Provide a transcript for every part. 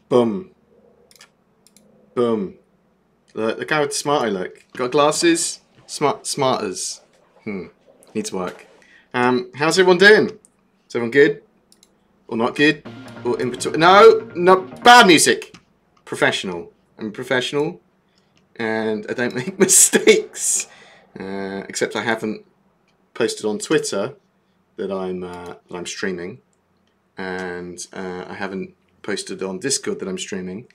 Boom. Boom. Look how smart I look. Got glasses? Smarters. Needs work. How's everyone doing? Is everyone good? Or not good? Or in between? No, bad music. Professional. I'm professional. And I don't make mistakes. Except I haven't posted on Twitter that I'm streaming. And I haven't posted on Discord that I'm streaming.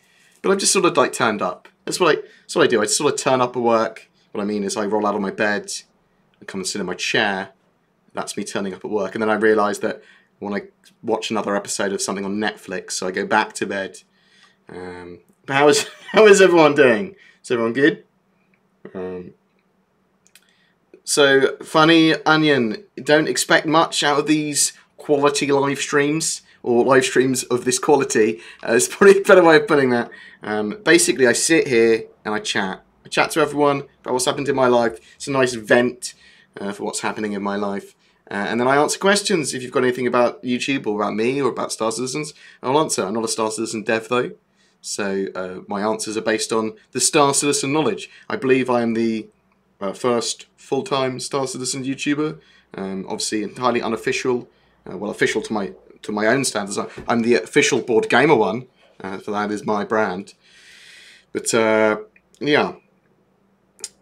But I've just sort of like turned up. That's what I do. I just sort of turn up at work. What I mean is I roll out of my bed, I come and sit in my chair. That's me turning up at work. And then I realise that I want to watch another episode of something on Netflix, so I go back to bed. But how is everyone doing? Is everyone good? So, Funny Onion, don't expect much out of these quality live streams, or live streams of this quality. It's probably a better way of putting that. Basically, I sit here and I chat. I chat to everyone about what's happened in my life. It's a nice vent for what's happening in my life. And then I answer questions. If you've got anything about YouTube or about me or about Star Citizens, I'll answer. I'm not a Star Citizen dev though. So my answers are based on the Star Citizen knowledge. I believe I am the first full-time Star Citizen YouTuber. Obviously entirely unofficial. Well, official to my own standards. I'm the official BoredGamer one. For that is my brand. But yeah.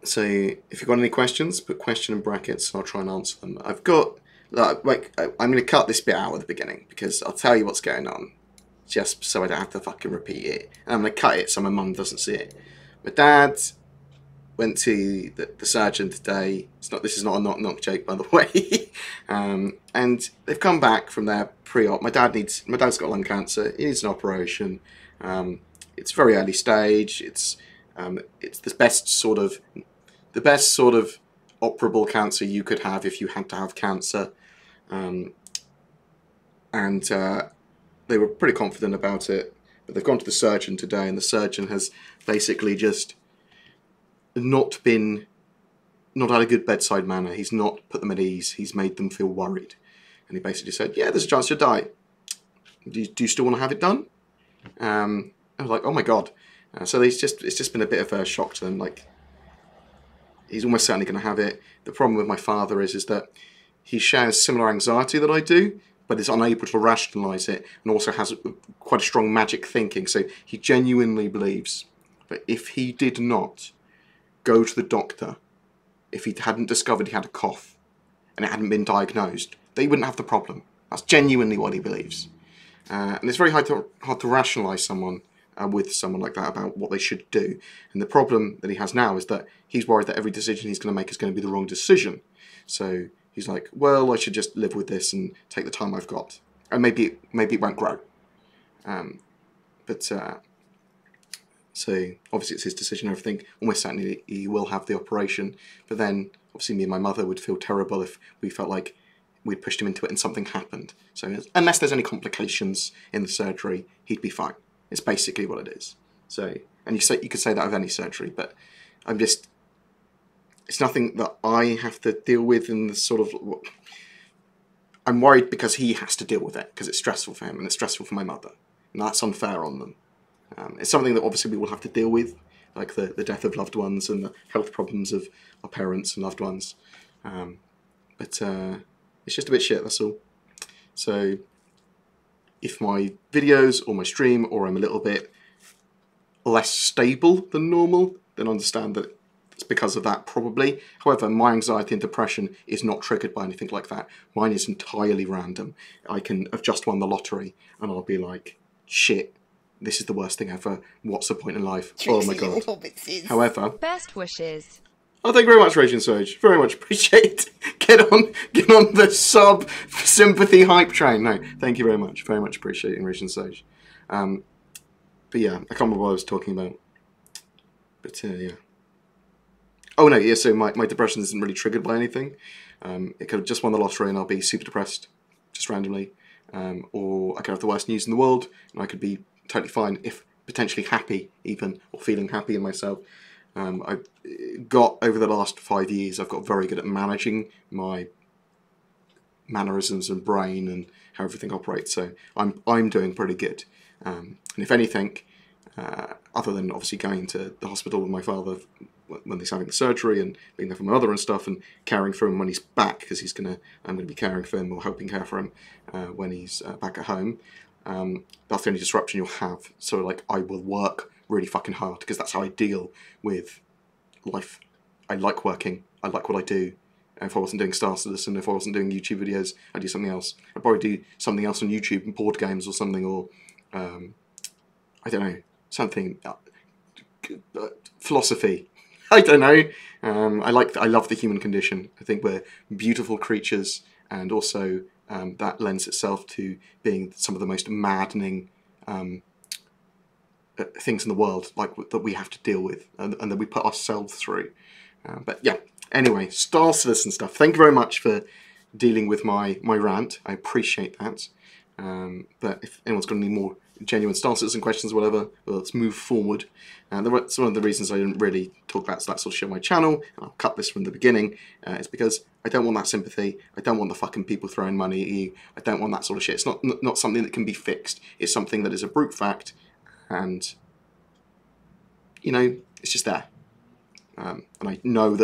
So if you've got any questions, put question in brackets and I'll try and answer them. I've got, like, I'm going to cut this bit out at the beginning because I'll tell you what's going on. Just so I don't have to fucking repeat it. And I'm going to cut it so my mum doesn't see it. My dad went to the surgeon today. This is not a knock-knock joke, by the way. And they've come back from their pre-op. My dad's got lung cancer. He needs an operation. It's very early stage. It's the best sort of operable cancer you could have if you had to have cancer. They were pretty confident about it, but they've gone to the surgeon today, and the surgeon has basically just not had a good bedside manner. He's not put them at ease. He's made them feel worried, and he basically said, "Yeah, there's a chance you'll die. Do you still want to have it done?" I was like, "Oh my god!" So it's just been a bit of a shock to them. Like, he's almost certainly going to have it. The problem with my father is that he shares similar anxiety that I do, but is unable to rationalise it, and also has quite a strong magic thinking. So he genuinely believes that if he did not go to the doctor, if he hadn't discovered he had a cough and it hadn't been diagnosed, they wouldn't have the problem. That's genuinely what he believes. And it's very hard to rationalise someone with someone like that about what they should do. And the problem that he has now is that he's worried that every decision he's going to make is going to be the wrong decision. So he's like, well, I should just live with this and take the time I've got. And maybe it won't grow. So obviously it's his decision and everything. Almost certainly he will have the operation. But then obviously me and my mother would feel terrible if we felt like we'd pushed him into it and something happened. So unless there's any complications in the surgery, he'd be fine. It's basically what it is. So, and you could say that of any surgery, but it's nothing that I have to deal with in the sort of, I'm worried because he has to deal with it, because it's stressful for him and it's stressful for my mother. And that's unfair on them. It's something that obviously we will have to deal with, like the death of loved ones and the health problems of our parents and loved ones. But it's just a bit shit, that's all. So if my videos or my stream, or I'm a little bit less stable than normal, then understand that it's because of that, probably. However, my anxiety and depression is not triggered by anything like that. Mine is entirely random. I can have just won the lottery and I'll be like, shit, this is the worst thing ever. What's the point in life? Oh my god. However, best wishes. Oh, thank you very much, Raging Surge. Very much appreciate it. Get on the sub sympathy hype train. No, thank you very much. Very much appreciating Raging Surge. But yeah, I can't remember what I was talking about. But yeah. Oh no, yeah. So my depression isn't really triggered by anything. It could have just won the lottery and I'll be super depressed, just randomly. Or I could have the worst news in the world and I could be totally fine, if potentially happy even, or feeling happy in myself. I've got, over the last 5 years, I've got very good at managing my mannerisms and brain and how everything operates, so I'm doing pretty good. And if anything, other than obviously going to the hospital with my father when he's having surgery and being there for my mother and stuff, and caring for him when he's back, because I'm going to be caring for him or helping care for him when he's back at home. That's the only disruption you'll have. So like, I will work really fucking hard because that's how I deal with life. I like working. I like what I do. If I wasn't doing Star Citizen, if I wasn't doing YouTube videos, I'd do something else. I'd probably do something else on YouTube and board games or something, or I don't know, something philosophy. I don't know. I love the human condition. I think we're beautiful creatures, and also that lends itself to being some of the most maddening things in the world, like that we have to deal with and that we put ourselves through. But yeah, anyway, Star Citizen stuff. Thank you very much for dealing with my rant. I appreciate that. But if anyone's got any more genuine Star Citizen questions or whatever, well, let's move forward. That's one of the reasons I didn't really talk about that sort of shit on my channel, and I'll cut this from the beginning, is because I don't want that sympathy. I don't want the fucking people throwing money at you. I don't want that sort of shit. It's not something that can be fixed. It's something that is a brute fact, and, you know, it's just there. And I know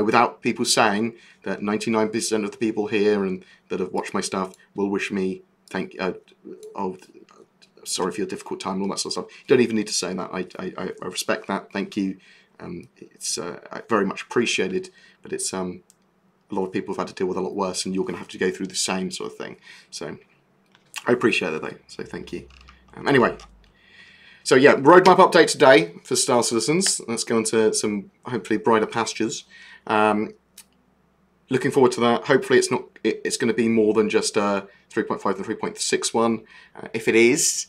without people saying that 99% of the people here and that have watched my stuff will wish me sorry for your difficult time and all that sort of stuff. You don't even need to say that. I respect that. Thank you. It's very much appreciated, but it's a lot of people have had to deal with a lot worse, and you're going to have to go through the same sort of thing. So I appreciate it though. So thank you. Anyway. So yeah, roadmap update today for Star Citizens. Let's go into some hopefully brighter pastures. Looking forward to that. Hopefully it's going to be more than just 3.5 and 3.61. If it is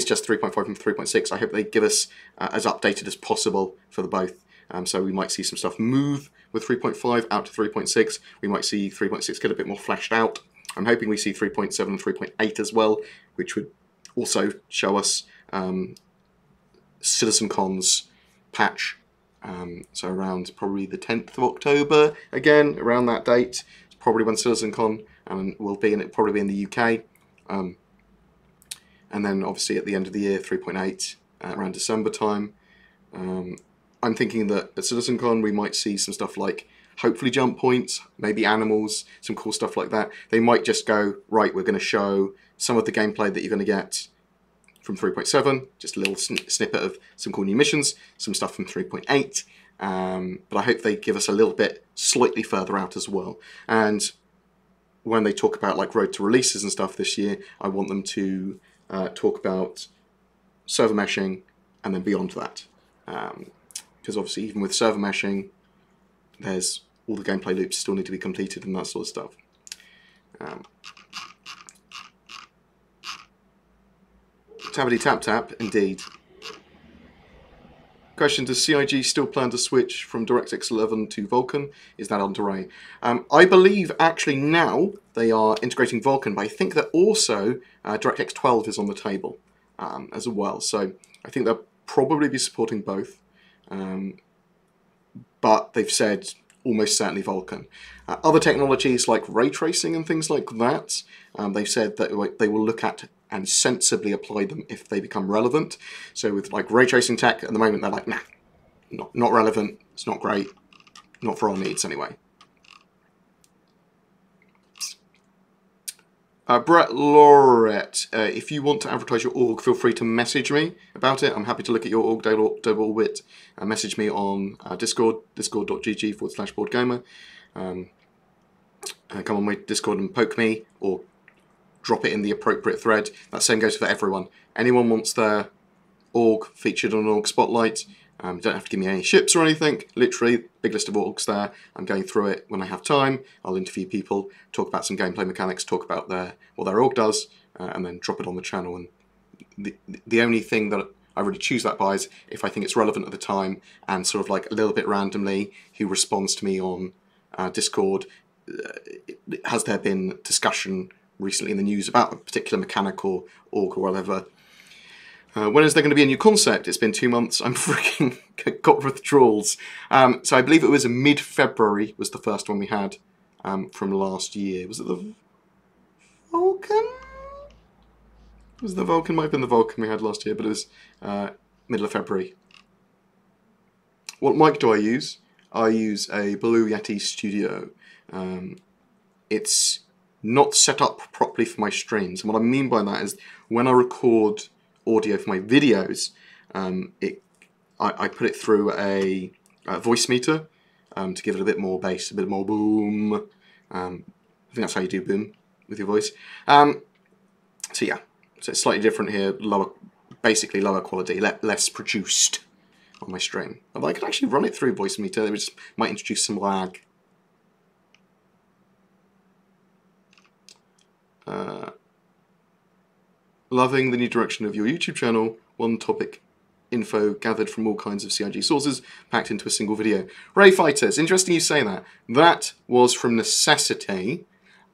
just 3.5 and 3.6, I hope they give us as updated as possible for the both. So we might see some stuff move with 3.5 out to 3.6. We might see 3.6 get a bit more fleshed out. I'm hoping we see 3.7 and 3.8 as well, which would also show us CitizenCon's patch, so around probably the 10th of October, again, around that date. It's probably when CitizenCon will be, and it'll probably be in the UK. And then obviously at the end of the year, 3.8, around December time. I'm thinking that at CitizenCon we might see some stuff like, hopefully jump points, maybe animals, some cool stuff like that. They might just go, right, we're going to show some of the gameplay that you're going to get from 3.7, just a little snippet of some cool new missions, some stuff from 3.8, but I hope they give us a little bit slightly further out as well. And when they talk about like road to releases and stuff this year, I want them to talk about server meshing and then beyond that. Because obviously even with server meshing, there's all the gameplay loops still need to be completed and that sort of stuff. Tabbity tap tap, indeed. Question, does CIG still plan to switch from DirectX 11 to Vulkan? Is that underway? I believe actually now they are integrating Vulkan, but I think that also DirectX 12 is on the table as well. So I think they'll probably be supporting both. But they've said almost certainly Vulkan. Other technologies like ray tracing and things like that, they've said that they will look at and sensibly apply them if they become relevant. So with like ray tracing tech, at the moment they're like, nah, not relevant, it's not great, not for our needs anyway. Brett Lorette, if you want to advertise your org, feel free to message me about it. I'm happy to look at your org, double wit. Message me on Discord, discord.gg/BoredGamer. Come on my Discord and poke me, or drop it in the appropriate thread. That same goes for everyone. Anyone wants their org featured on an org spotlight, you don't have to give me any ships or anything. Literally, big list of orgs there. I'm going through it when I have time. I'll interview people, talk about some gameplay mechanics, talk about what their org does, and then drop it on the channel. And the only thing that I really choose that by is if I think it's relevant at the time, and sort of like a little bit randomly, who responds to me on Discord. Has there been discussion recently in the news about a particular mechanical org or whatever? When is there going to be a new concept? It's been 2 months. I'm freaking got withdrawals. So I believe it was in mid-February was the first one we had from last year. Was it the Vulkan? Was the Vulcan? Might have been the Vulcan we had last year, but it was middle of February. What mic do I use? I use a Blue Yeti Studio. It's not set up properly for my streams. And what I mean by that is when I record audio for my videos, I put it through a voice meter to give it a bit more bass, a bit more boom. I think that's how you do boom with your voice. So yeah, so it's slightly different here, basically lower quality, less produced on my stream. Although I could actually run it through voice meter, which might introduce some lag. Loving the new direction of your YouTube channel. One topic info gathered from all kinds of CIG sources, packed into a single video. Ray Fighters, interesting you say that. That was from necessity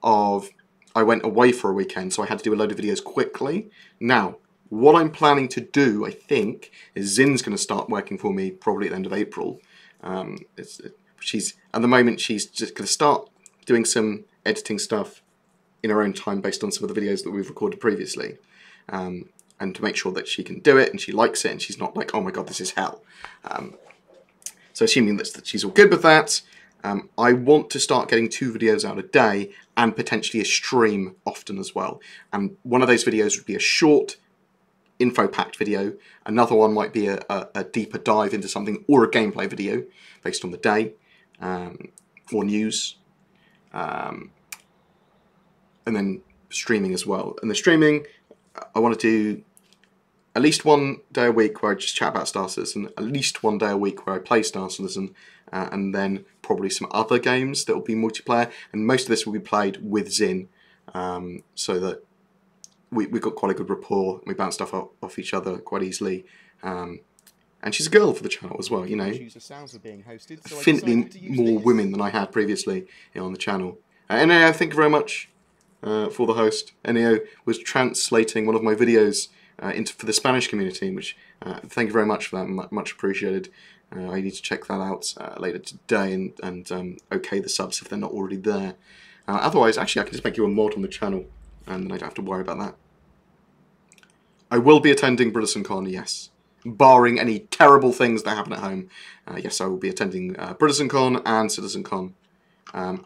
of, I went away for a weekend, so I had to do a load of videos quickly. Now, what I'm planning to do, I think, is Zin's going to start working for me probably at the end of April. She's at the moment, she's just going to start doing some editing stuff in her own time based on some of the videos that we've recorded previously. And to make sure that she can do it and she likes it and she's not like, oh my god, this is hell. So assuming that she's all good with that, I want to start getting 2 videos out a day and potentially a stream often as well. And one of those videos would be a short, info-packed video. Another one might be a deeper dive into something or a gameplay video based on the day or news. And then streaming as well. And the streaming, I want to do at least one day a week where I just chat about Star Citizen, at least one day a week where I play Star Citizen, and then probably some other games that will be multiplayer. And most of this will be played with Zin, so that we've got quite a good rapport. We bounce stuff off each other quite easily. And she's a girl for the channel as well, you know. Infinitely more women than I had previously on the channel. Eneo, thank you very much for the host. Eneo was translating one of my videos for the Spanish community, which thank you very much for that, much appreciated. I need to check that out later today and okay the subs if they're not already there. Otherwise, actually, I can just make you a mod on the channel, and then I don't have to worry about that. I will be attending BritishCon, yes. Barring any terrible things that happen at home. Yes, I will be attending BritishCon and CitizenCon.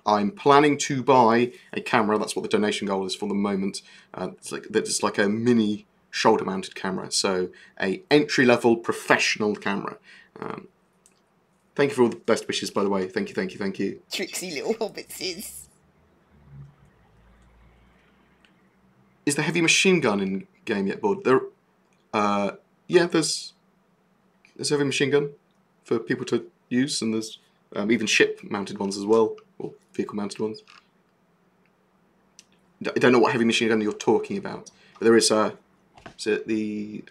I'm planning to buy a camera. That's what the donation goal is for the moment. It's like a mini shoulder-mounted camera. So a entry-level professional camera. Thank you for all the best wishes, by the way. Thank you, thank you, thank you. Tricksy little hobbitses. Is the heavy machine gun in game yet, Bored? Yeah, there's a heavy machine gun for people to use, and there's even ship-mounted ones as well, or vehicle-mounted ones. I don't know what heavy machine gun you're talking about, but there is it the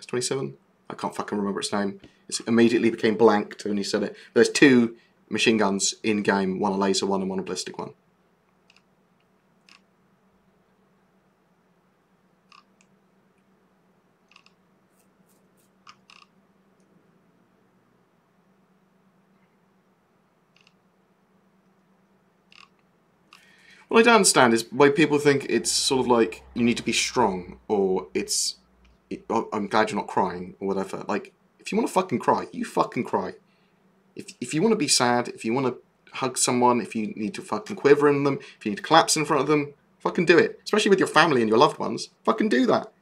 S27? I can't fucking remember its name. It immediately became blanked when you said it. But there's 2 machine guns in game, one a laser one and one a ballistic one. What I don't understand is why people think it's sort of like you need to be strong, or I'm glad you're not crying, or whatever. Like, if you want to fucking cry, you fucking cry. If you want to be sad, if you want to hug someone, if you need to fucking quiver in them, if you need to collapse in front of them, fucking do it. Especially with your family and your loved ones, fucking do that.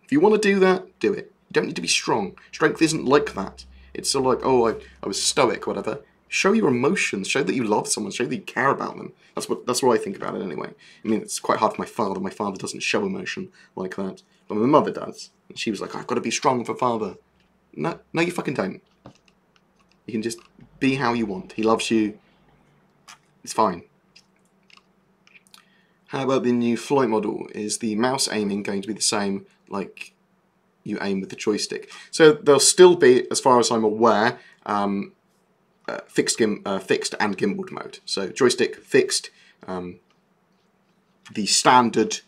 If you want to do that, do it. You don't need to be strong. Strength isn't like that. It's sort of like, oh, I was stoic, or whatever. Show your emotions. Show that you love someone. Show that you care about them. That's what I think about it anyway. I mean, it's quite hard for my father. My father doesn't show emotion like that, but my mother does. And she was like, I've got to be strong for father. No, you fucking don't. You can just be how you want. He loves you. It's fine. How about the new flight model? Is the mouse aiming going to be the same like you aim with the joystick? So there'll still be, as far as I'm aware, fixed and gimbaled mode. So joystick fixed, the standard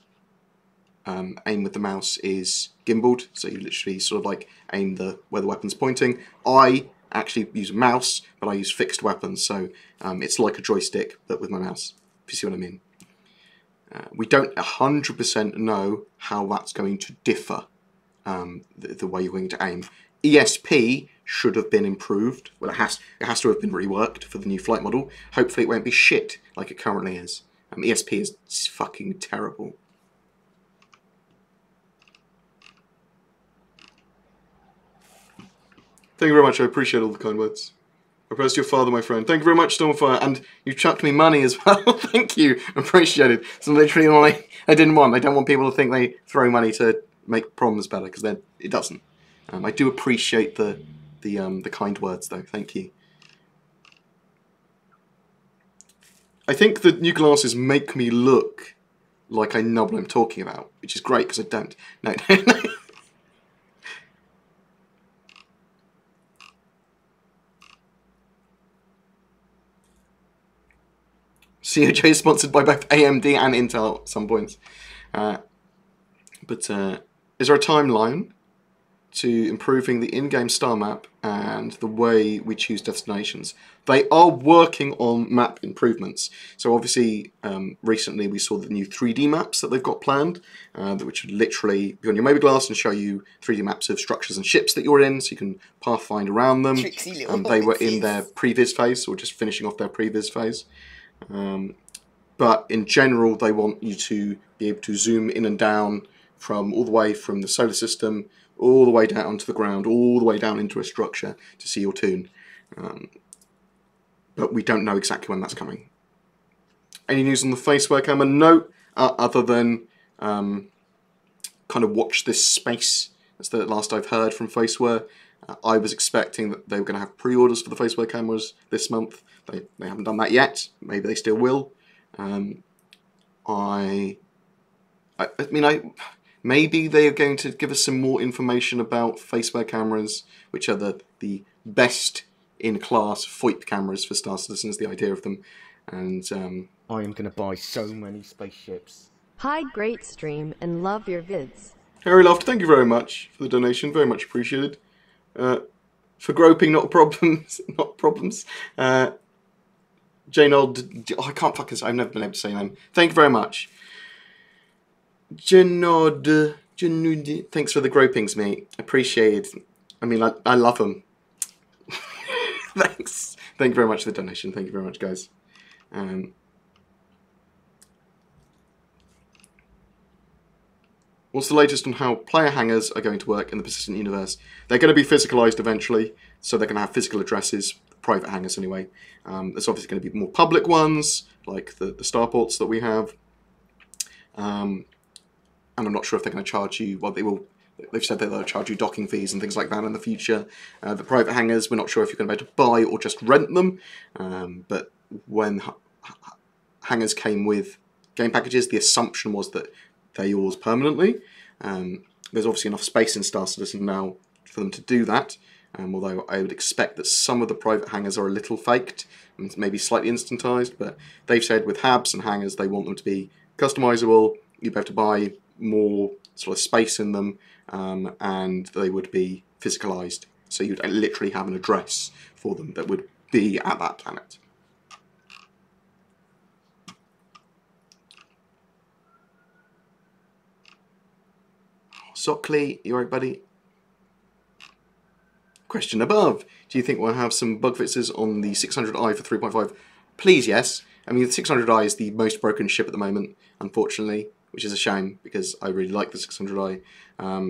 aim with the mouse is gimbaled, so you literally sort of like aim where the weapon's pointing. I actually use a mouse, but I use fixed weapons, so it's like a joystick but with my mouse, if you see what I mean. We don't 100% know how that's going to differ, the way you're going to aim. ESP should have been improved. Well, it has to have been reworked for the new flight model. Hopefully it won't be shit like it currently is. ESP is fucking terrible. Thank you very much, I appreciate all the kind words. I pressed your father, my friend. Thank you very much, Stormfire, and you chucked me money as well. Thank you, appreciate it. It's literally all I didn't want. I don't want people to think they throw money to make problems better, because then it doesn't. I do appreciate the kind words, though. Thank you. I think the new glasses make me look like I know what I'm talking about, which is great, because I don't. No. COJ is sponsored by both AMD and Intel at some points. But is there a timeline to improving the in-game star map and the way we choose destinations? They are working on map improvements. So obviously, recently we saw the new 3D maps that they've got planned, which would literally be on your mobile glass and show you 3D maps of structures and ships that you're in, so you can pathfind around them. They were in their previs phase, or just finishing off their previs phase. But in general, they want you to be able to zoom in and down from all the way from the solar system, all the way down to the ground, all the way down into a structure to see your toon. But we don't know exactly when that's coming. Any news on the faceware camera? No, other than kind of watch this space. That's the last I've heard from faceware. I was expecting that they were going to have pre-orders for the faceware cameras this month. They haven't done that yet. Maybe they still will. Maybe they are going to give us some more information about faceware cameras, which are the best in class FOIP cameras for Star Citizen, is the idea of them. And I am going to buy so many spaceships. Hi, great stream, and love your vids. Harry Loft, thank you very much for the donation. Very much appreciated. For groping, not problems. Not problems. Janod, I can't fucking say. I've never been able to say them. Thank you very much. Janod, thanks for the gropings, mate. Appreciate it. I mean, I love them. Thanks. Thank you very much for the donation. Thank you very much, guys. What's the latest on how player hangars are going to work in the persistent universe? They're going to be physicalized eventually, so they're going to have physical addresses, private hangars anyway. There's obviously going to be more public ones, like the starports that we have. And I'm not sure if they're going to charge you, well, they've said that they'll charge you docking fees and things like that in the future. The private hangars, we're not sure if you're going to be able to buy or just rent them. But when hangars came with game packages, the assumption was that they're yours permanently. There's obviously enough space in Star Citizen now for them to do that. Although I would expect that some of the private hangars are a little faked and maybe slightly instantized. But they've said with habs and hangars, they want them to be customizable. You'd have to buy more sort of space in them, and they would be physicalized. So you'd literally have an address for them that would be at that planet. Sockley, you alright, buddy? Question above. Do you think we'll have some bug fixes on the 600i for 3.5? Please, yes. I mean, the 600i is the most broken ship at the moment, unfortunately, which is a shame because I really like the 600i.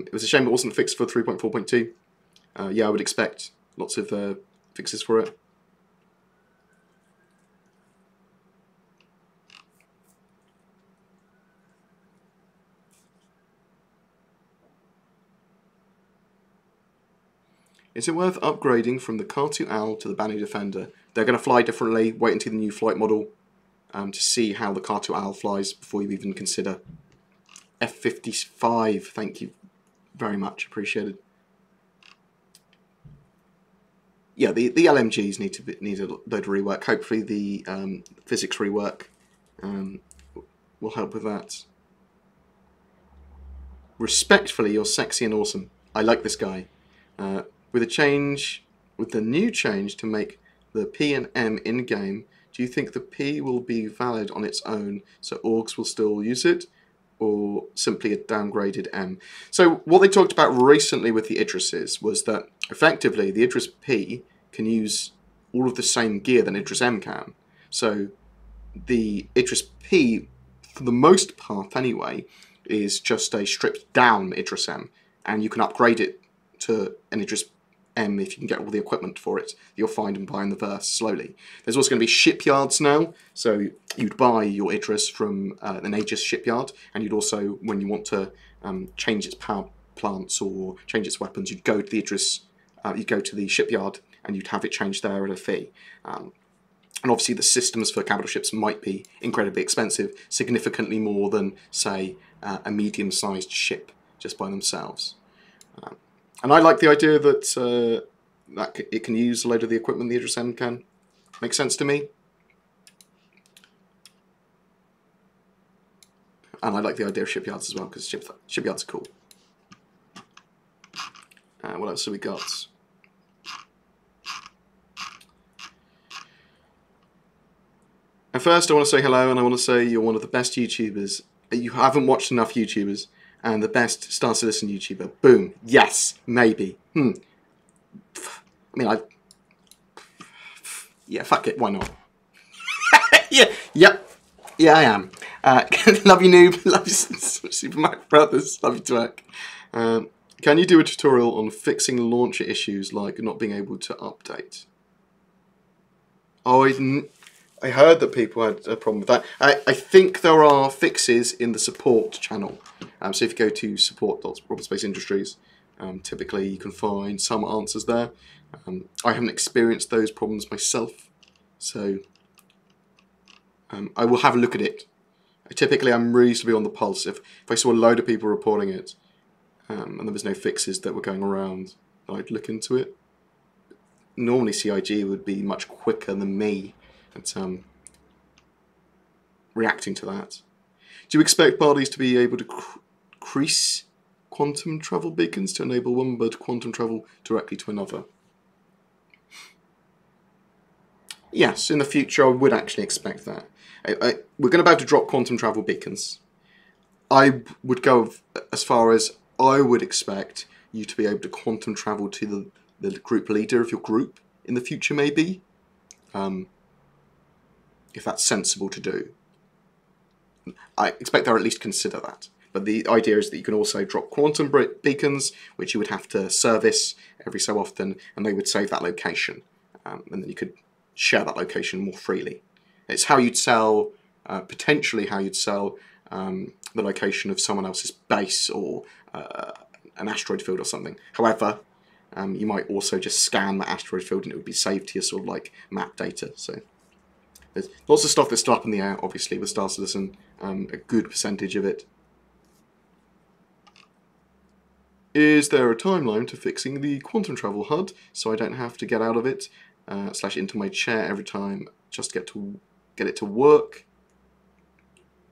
It was a shame it wasn't fixed for 3.4.2. Yeah, I would expect lots of fixes for it. Is it worth upgrading from the Car2Al to the Banu Defender? They're going to fly differently. Wait until the new flight model to see how the Car2Al flies before you even consider. F55, thank you very much, appreciated. Yeah, the LMGs need a load of rework. Hopefully the physics rework will help with that. Respectfully, you're sexy and awesome. I like this guy. With the new change to make the P and M in-game Do you think the P will be valid on its own, so orgs will still use it, or simply a downgraded M? So what they talked about recently with the Idrises was that effectively the Idris P can use all of the same gear that Idris M can. So the Idris P, for the most part anyway, is just a stripped down Idris M, and you can upgrade it to an Idris M if you can get all the equipment for it. You'll find and buy in the verse slowly. There's also going to be shipyards now, so you'd buy your Idris from an Aegis shipyard, and you'd also, when you want to change its power plants or change its weapons, you'd go to the Idris, you'd go to the shipyard, and you'd have it changed there at a fee. And obviously the systems for capital ships might be incredibly expensive, significantly more than, say, a medium-sized ship just by themselves. And I like the idea that it can use a load of the equipment the Idris M can. Makes sense to me. And I like the idea of shipyards as well, because shipyards are cool. What else have we got? And first I want to say hello, and I want to say you're one of the best YouTubers. You haven't watched enough YouTubers, and the best Star Citizen YouTuber. Boom. Yes. Maybe. I mean, yeah, fuck it. Why not? Yeah. Yep. Yeah, I am. Love you, noob. Love you, Super Mac Brothers. Love you, Twerk. Can you do a tutorial on fixing launcher issues like not being able to update? Oh, I heard that people had a problem with that. I think there are fixes in the support channel. So if you go to support.robotspaceindustries, typically you can find some answers there. I haven't experienced those problems myself, so I will have a look at it. Typically I'm reasonably on the pulse. If I saw a load of people reporting it, and there was no fixes that were going around, I'd look into it. Normally CIG would be much quicker than me at reacting to that. Do you expect bodies to be able to crease quantum travel beacons to enable one but quantum travel directly to another? Yes, in the future I would actually expect that. We're going about to drop quantum travel beacons. I would go as far as I would expect you to be able to quantum travel to the group leader of your group in the future, maybe. If that's sensible to do. I expect they'll at least consider that. But the idea is that you can also drop quantum beacons, which you would have to service every so often, and they would save that location. And then you could share that location more freely. It's how you'd sell, potentially how you'd sell the location of someone else's base or an asteroid field or something. However, you might also just scan the asteroid field and it would be saved to your sort of like map data. So there's lots of stuff that's still up in the air, obviously, with Star Citizen, a good percentage of it. Is there a timeline to fixing the quantum travel HUD so I don't have to get out of it / into my chair every time just to get it to work?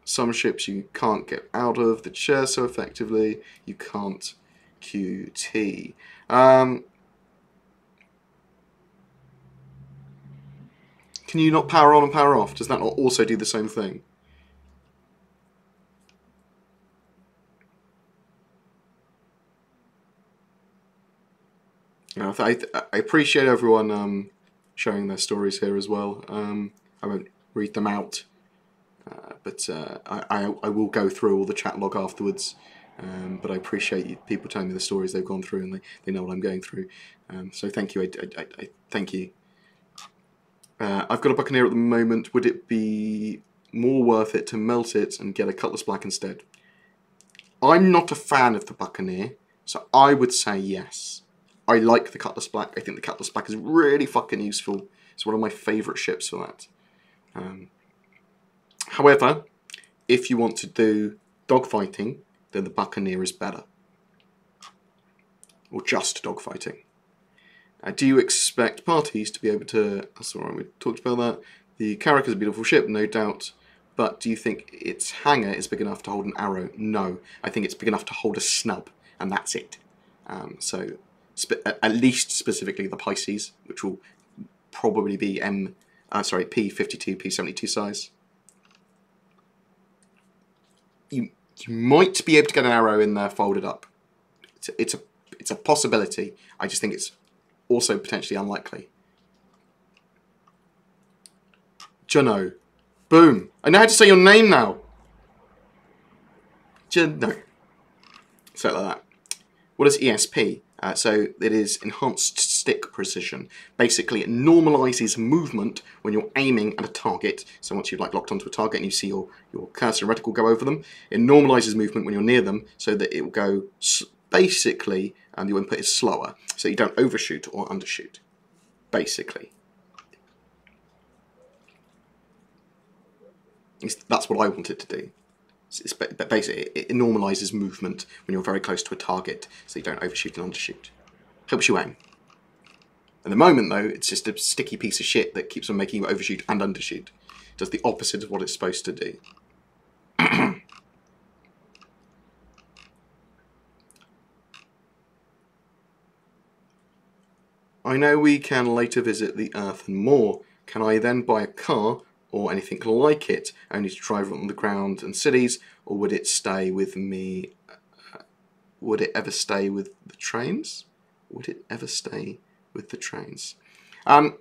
Some ships you can't get out of the chair so effectively, you can't QT. Can you not power on and power off? Does that not also do the same thing? I appreciate everyone sharing their stories here as well. I won't read them out, but I will go through all the chat log afterwards. But I appreciate people telling me the stories they've gone through, and they know what I'm going through. So thank you. I thank you. I've got a Buccaneer at the moment. Would it be more worth it to melt it and get a Cutlass Black instead? I'm not a fan of the Buccaneer, so I would say yes. I like the Cutlass Black. I think the Cutlass Black is really fucking useful. It's one of my favourite ships for that. However, if you want to do dogfighting, then the Buccaneer is better. Or just dogfighting. Do you expect parties to be able to... That's alright, we talked about that. The Carrack is a beautiful ship, no doubt. But do you think its hangar is big enough to hold an arrow? No. I think it's big enough to hold a snub. And that's it. At least specifically the Pisces, which will probably be sorry, P52, P72 size. You might be able to get an arrow in there folded up. It's a possibility. I just think it's also potentially unlikely. Juno. Boom. I know how to say your name now. Juno. So like that. What is ESP? So it is enhanced stick precision. Basically, it normalizes movement when you're aiming at a target. So once you've like locked onto a target and you see your cursor and reticle go over them, it normalizes movement when you're near them so that it will go basically, and your input is slower, so you don't overshoot or undershoot. Basically, that's what I want it to do. But basically, it normalizes movement when you're very close to a target, so you don't overshoot and undershoot. Helps you aim. At the moment, though, it's just a sticky piece of shit that keeps on making you overshoot and undershoot. It does the opposite of what it's supposed to do. I know we can later visit the Earth and more. Can I then buy a car or anything like it, only to drive on the ground and cities, or would it stay with me? Would it ever stay with the trains? Would it ever stay with the trains? I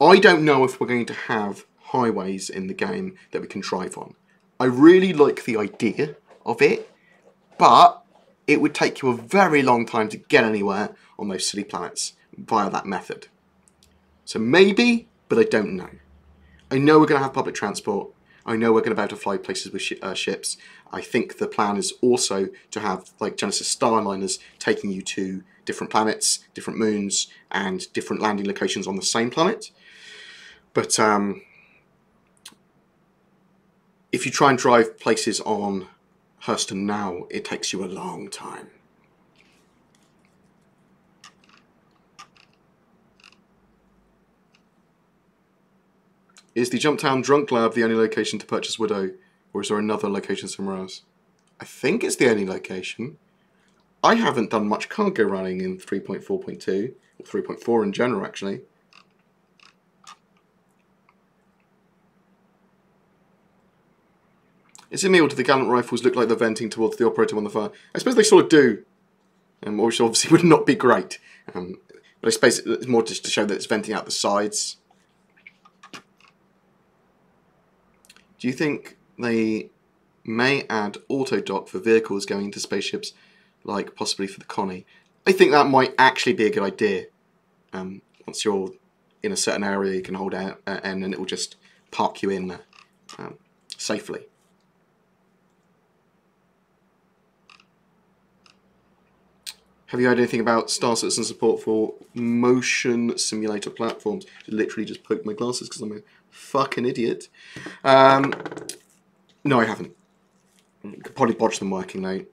don't know if we're going to have highways in the game that we can drive on. I really like the idea of it, but it would take you a very long time to get anywhere on those silly planets via that method. So maybe, but I don't know. I know we're going to have public transport. I know we're going to be able to fly places with ships. I think the plan is also to have like Genesis Starliners taking you to different planets, different moons, and different landing locations on the same planet. But if you try and drive places on Hurston now, it takes you a long time. Is the Jumptown Drunk Lab the only location to purchase Widow, or is there another location somewhere else? I think it's the only location. I haven't done much cargo running in 3.4.2, or 3.4 in general actually. Is it me, or do the Gallant rifles look like they're venting towards the operator on the fire? I suppose they sort of do, which obviously would not be great. But I suppose it's more just to show that it's venting out the sides. Do you think they may add auto dock for vehicles going into spaceships, like possibly for the Connie? I think that might actually be a good idea. Once you're in a certain area, you can hold N and it will just park you in safely. Have you heard anything about Star Citizen support for motion simulator platforms? I literally just poked my glasses because I'm a fucking idiot. No, I haven't. Could probably botch them working though.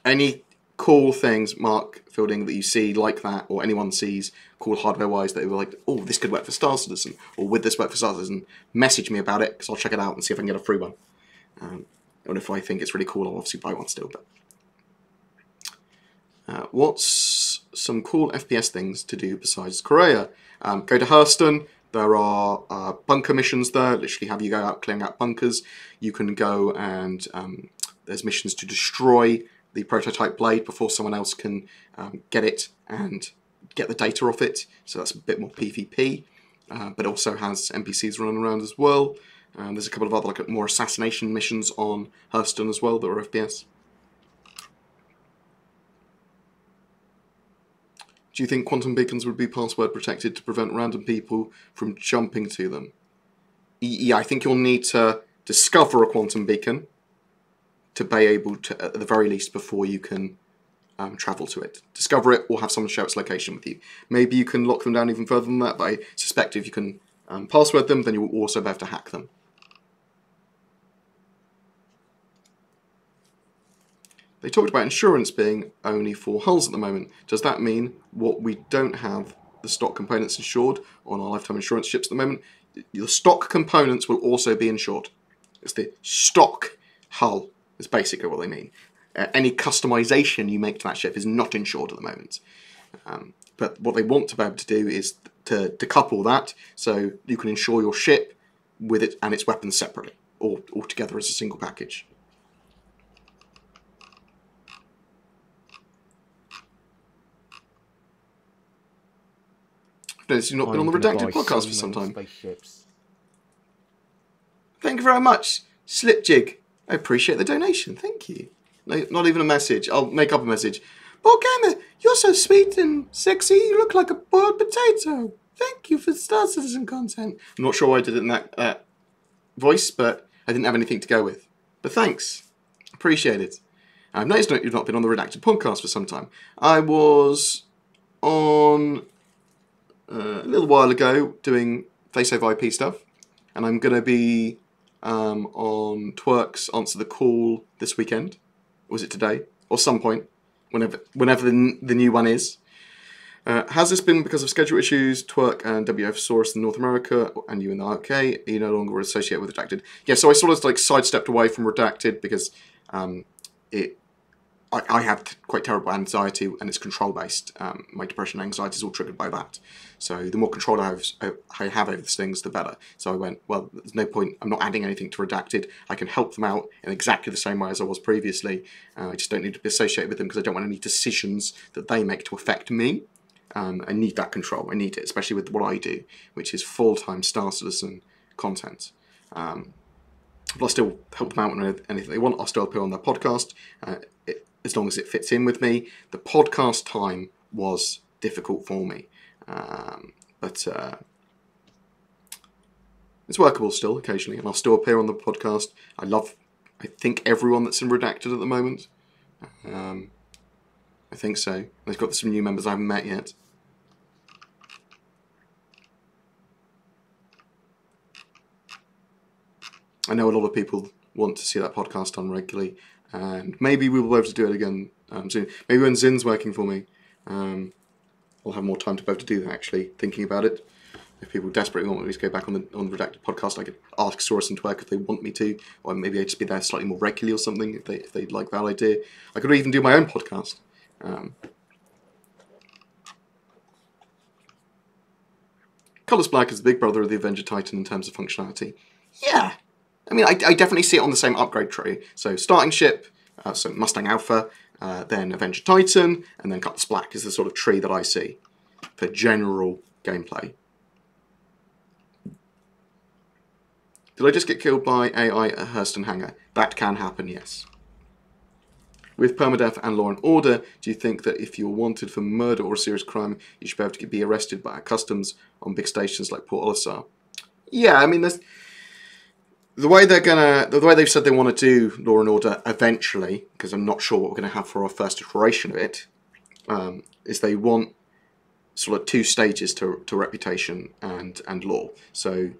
Any cool things, Mark Fielding, that you see like that, or anyone sees cool hardware-wise that were like, oh, this could work for Star Citizen, or would this work for Star Citizen? Message me about it because I'll check it out and see if I can get a free one. And if I think it's really cool, I'll obviously buy one still. But what's some cool FPS things to do besides Korea? Go to Hurston. There are bunker missions there, literally have you go out clearing out bunkers. You can go and there's missions to destroy the prototype blade before someone else can get it and get the data off it. So that's a bit more PvP, but also has NPCs running around as well. There's a couple of other like more assassination missions on Hurston as well that are FPS. Do you think quantum beacons would be password protected to prevent random people from jumping to them? Yeah, I think you'll need to discover a quantum beacon to be able to, at the very least, before you can travel to it. Discover it or have someone share its location with you. Maybe you can lock them down even further than that, but I suspect if you can password them, then you will also be able to hack them. They talked about insurance being only for hulls at the moment. Does that mean what we don't have the stock components insured on our lifetime insurance ships at the moment? The stock components will also be insured. It's the stock hull is basically what they mean. Any customization you make to that ship is not insured at the moment. But what they want to be able to do is to decouple that, so you can insure your ship with it and its weapons separately, or together as a single package. I've noticed you've not been on the Redacted podcast for some time. Spaceships. Thank you very much, Slipjig. I appreciate the donation. Thank you. No, not even a message. I'll make up a message. BoredGamer, you're so sweet and sexy. You look like a boiled potato. Thank you for Star Citizen content. I'm not sure why I did it in that voice, but I didn't have anything to go with. But thanks. Appreciate it. I've noticed you've not been on the Redacted podcast for some time. I was on a little while ago doing face over IP stuff, and I'm going to be on Twerk's Answer the Call this weekend. Was it today? Or some point, whenever the new one is. Has this been because of schedule issues? Twerk and WF saw us in North America, and you in the UK. Are you no longer associated with Redacted? Yeah, so I sort of like sidestepped away from Redacted because I have quite terrible anxiety, and it's control-based. My depression and anxiety is all triggered by that. So the more control I have over these things, the better. So I went, well, there's no point. I'm not adding anything to Redacted. I can help them out in exactly the same way as I was previously. I just don't need to be associated with them because I don't want any decisions that they make to affect me. I need that control. I need it, especially with what I do, which is full-time Star Citizen content. But I'll still help them out with anything they want. I'll still appear on their podcast. As long as it fits in with me. The podcast time was difficult for me, but it's workable still occasionally, and I'll still appear on the podcast. I think everyone that's in Redacted at the moment. I think so. They've got some new members I haven't met yet. I know a lot of people want to see that podcast done regularly. And maybe we will be able to do it again soon. Maybe when Zin's working for me, I'll have more time to be able to do that, actually, thinking about it. If people desperately want me to go back on the Redacted podcast, I could ask Saurus and Twerk if they want me to, or maybe I'd just be there slightly more regularly or something, if they like that idea. I could even do my own podcast. Colours Black is the big brother of the Avenger Titan in terms of functionality. Yeah! I mean, I definitely see it on the same upgrade tree. So starting ship, so Mustang Alpha, then Avenger Titan, and then Cutlass Black is the sort of tree that I see for general gameplay. Did I just get killed by AI at Hurston Hangar? That can happen, yes. With permadeath and law and order, do you think that if you're wanted for murder or a serious crime, you should be able to be arrested by customs on big stations like Port Olisar? Yeah, I mean, there's... The way they've said they want to do Law and Order eventually, because I'm not sure what we're going to have for our first iteration of it, is they want sort of 2 stages to reputation and law. So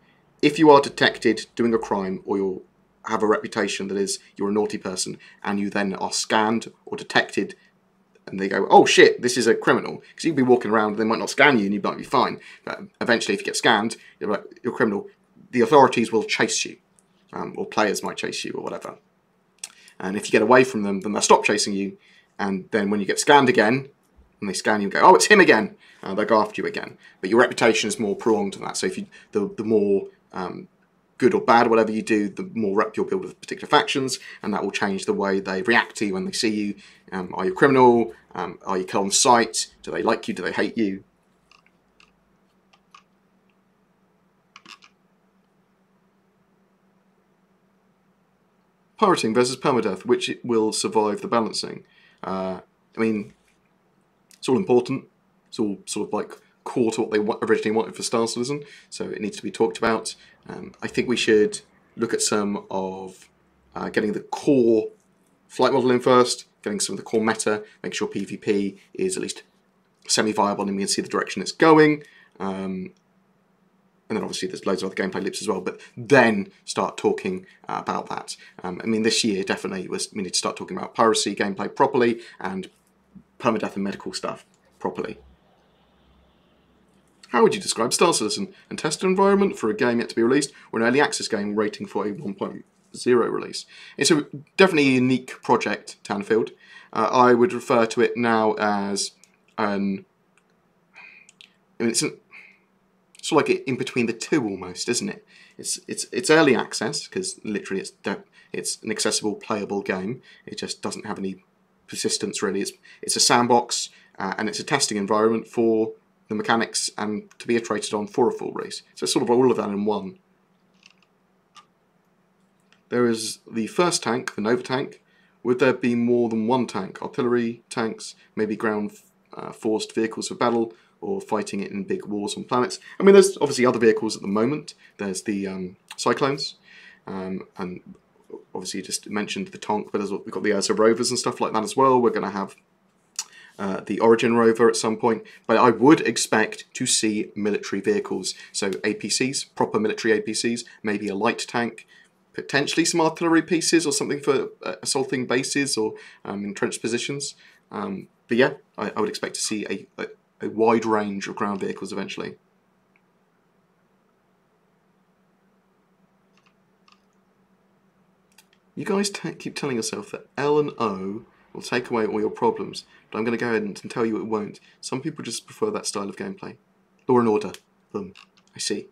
if you are detected doing a crime, or you have a reputation that is you're a naughty person, and you then are scanned or detected, and they go, oh shit, this is a criminal, because you'd be walking around and they might not scan you and you might be fine. But eventually if you get scanned, you're like, you're a criminal, the authorities will chase you. Or players might chase you or whatever. And if you get away from them, then they'll stop chasing you. And then when you get scanned again, and they scan you and go, oh, it's him again, they'll go after you again. But your reputation is more prolonged than that. So if you, the more good or bad, whatever you do, the more rep you'll build with particular factions, and that will change the way they react to you when they see you. Are you a criminal? Are you killed on sight? Do they like you? Do they hate you? Pirating versus permadeath, which will survive the balancing? I mean, it's all important. It's all sort of like core to what they originally wanted for Star Citizen, so it needs to be talked about. I think we should look at some of getting the core flight model in first, getting some of the core meta, make sure PvP is at least semi-viable and we can see the direction it's going. And then obviously there's loads of other gameplay loops as well, but then start talking about that. I mean, this year definitely we need to start talking about piracy gameplay properly and permadeath and medical stuff properly. How would you describe Star Citizen and test environment for a game yet to be released, or an early access game rating for a 1.0 release? It's definitely a unique project, Tanfield. I would refer to it now as an I mean, it's sort of like in between the two almost, isn't it? It's early access because literally it's an accessible, playable game. It just doesn't have any persistence really. It's a sandbox and it's a testing environment for the mechanics and to be iterated on for a full release. So it's sort of all of that in one. There is the first tank, the Nova tank. Would there be more than one tank? Artillery tanks, maybe ground forced vehicles for battle, or fighting it in big wars on planets. I mean, there's obviously other vehicles at the moment. There's the Cyclones, and obviously you just mentioned the Tonk, but we've got the Ursa rovers and stuff like that as well. We're going to have the Origin rover at some point, but I would expect to see military vehicles, so APCs, proper military APCs, maybe a light tank, potentially some artillery pieces or something for assaulting bases or entrenched positions. But yeah, I would expect to see a wide range of ground vehicles eventually. You guys keep telling yourself that L and O will take away all your problems, but I'm going to go ahead and tell you it won't. Some people just prefer that style of gameplay. Law and Order. Boom. I see.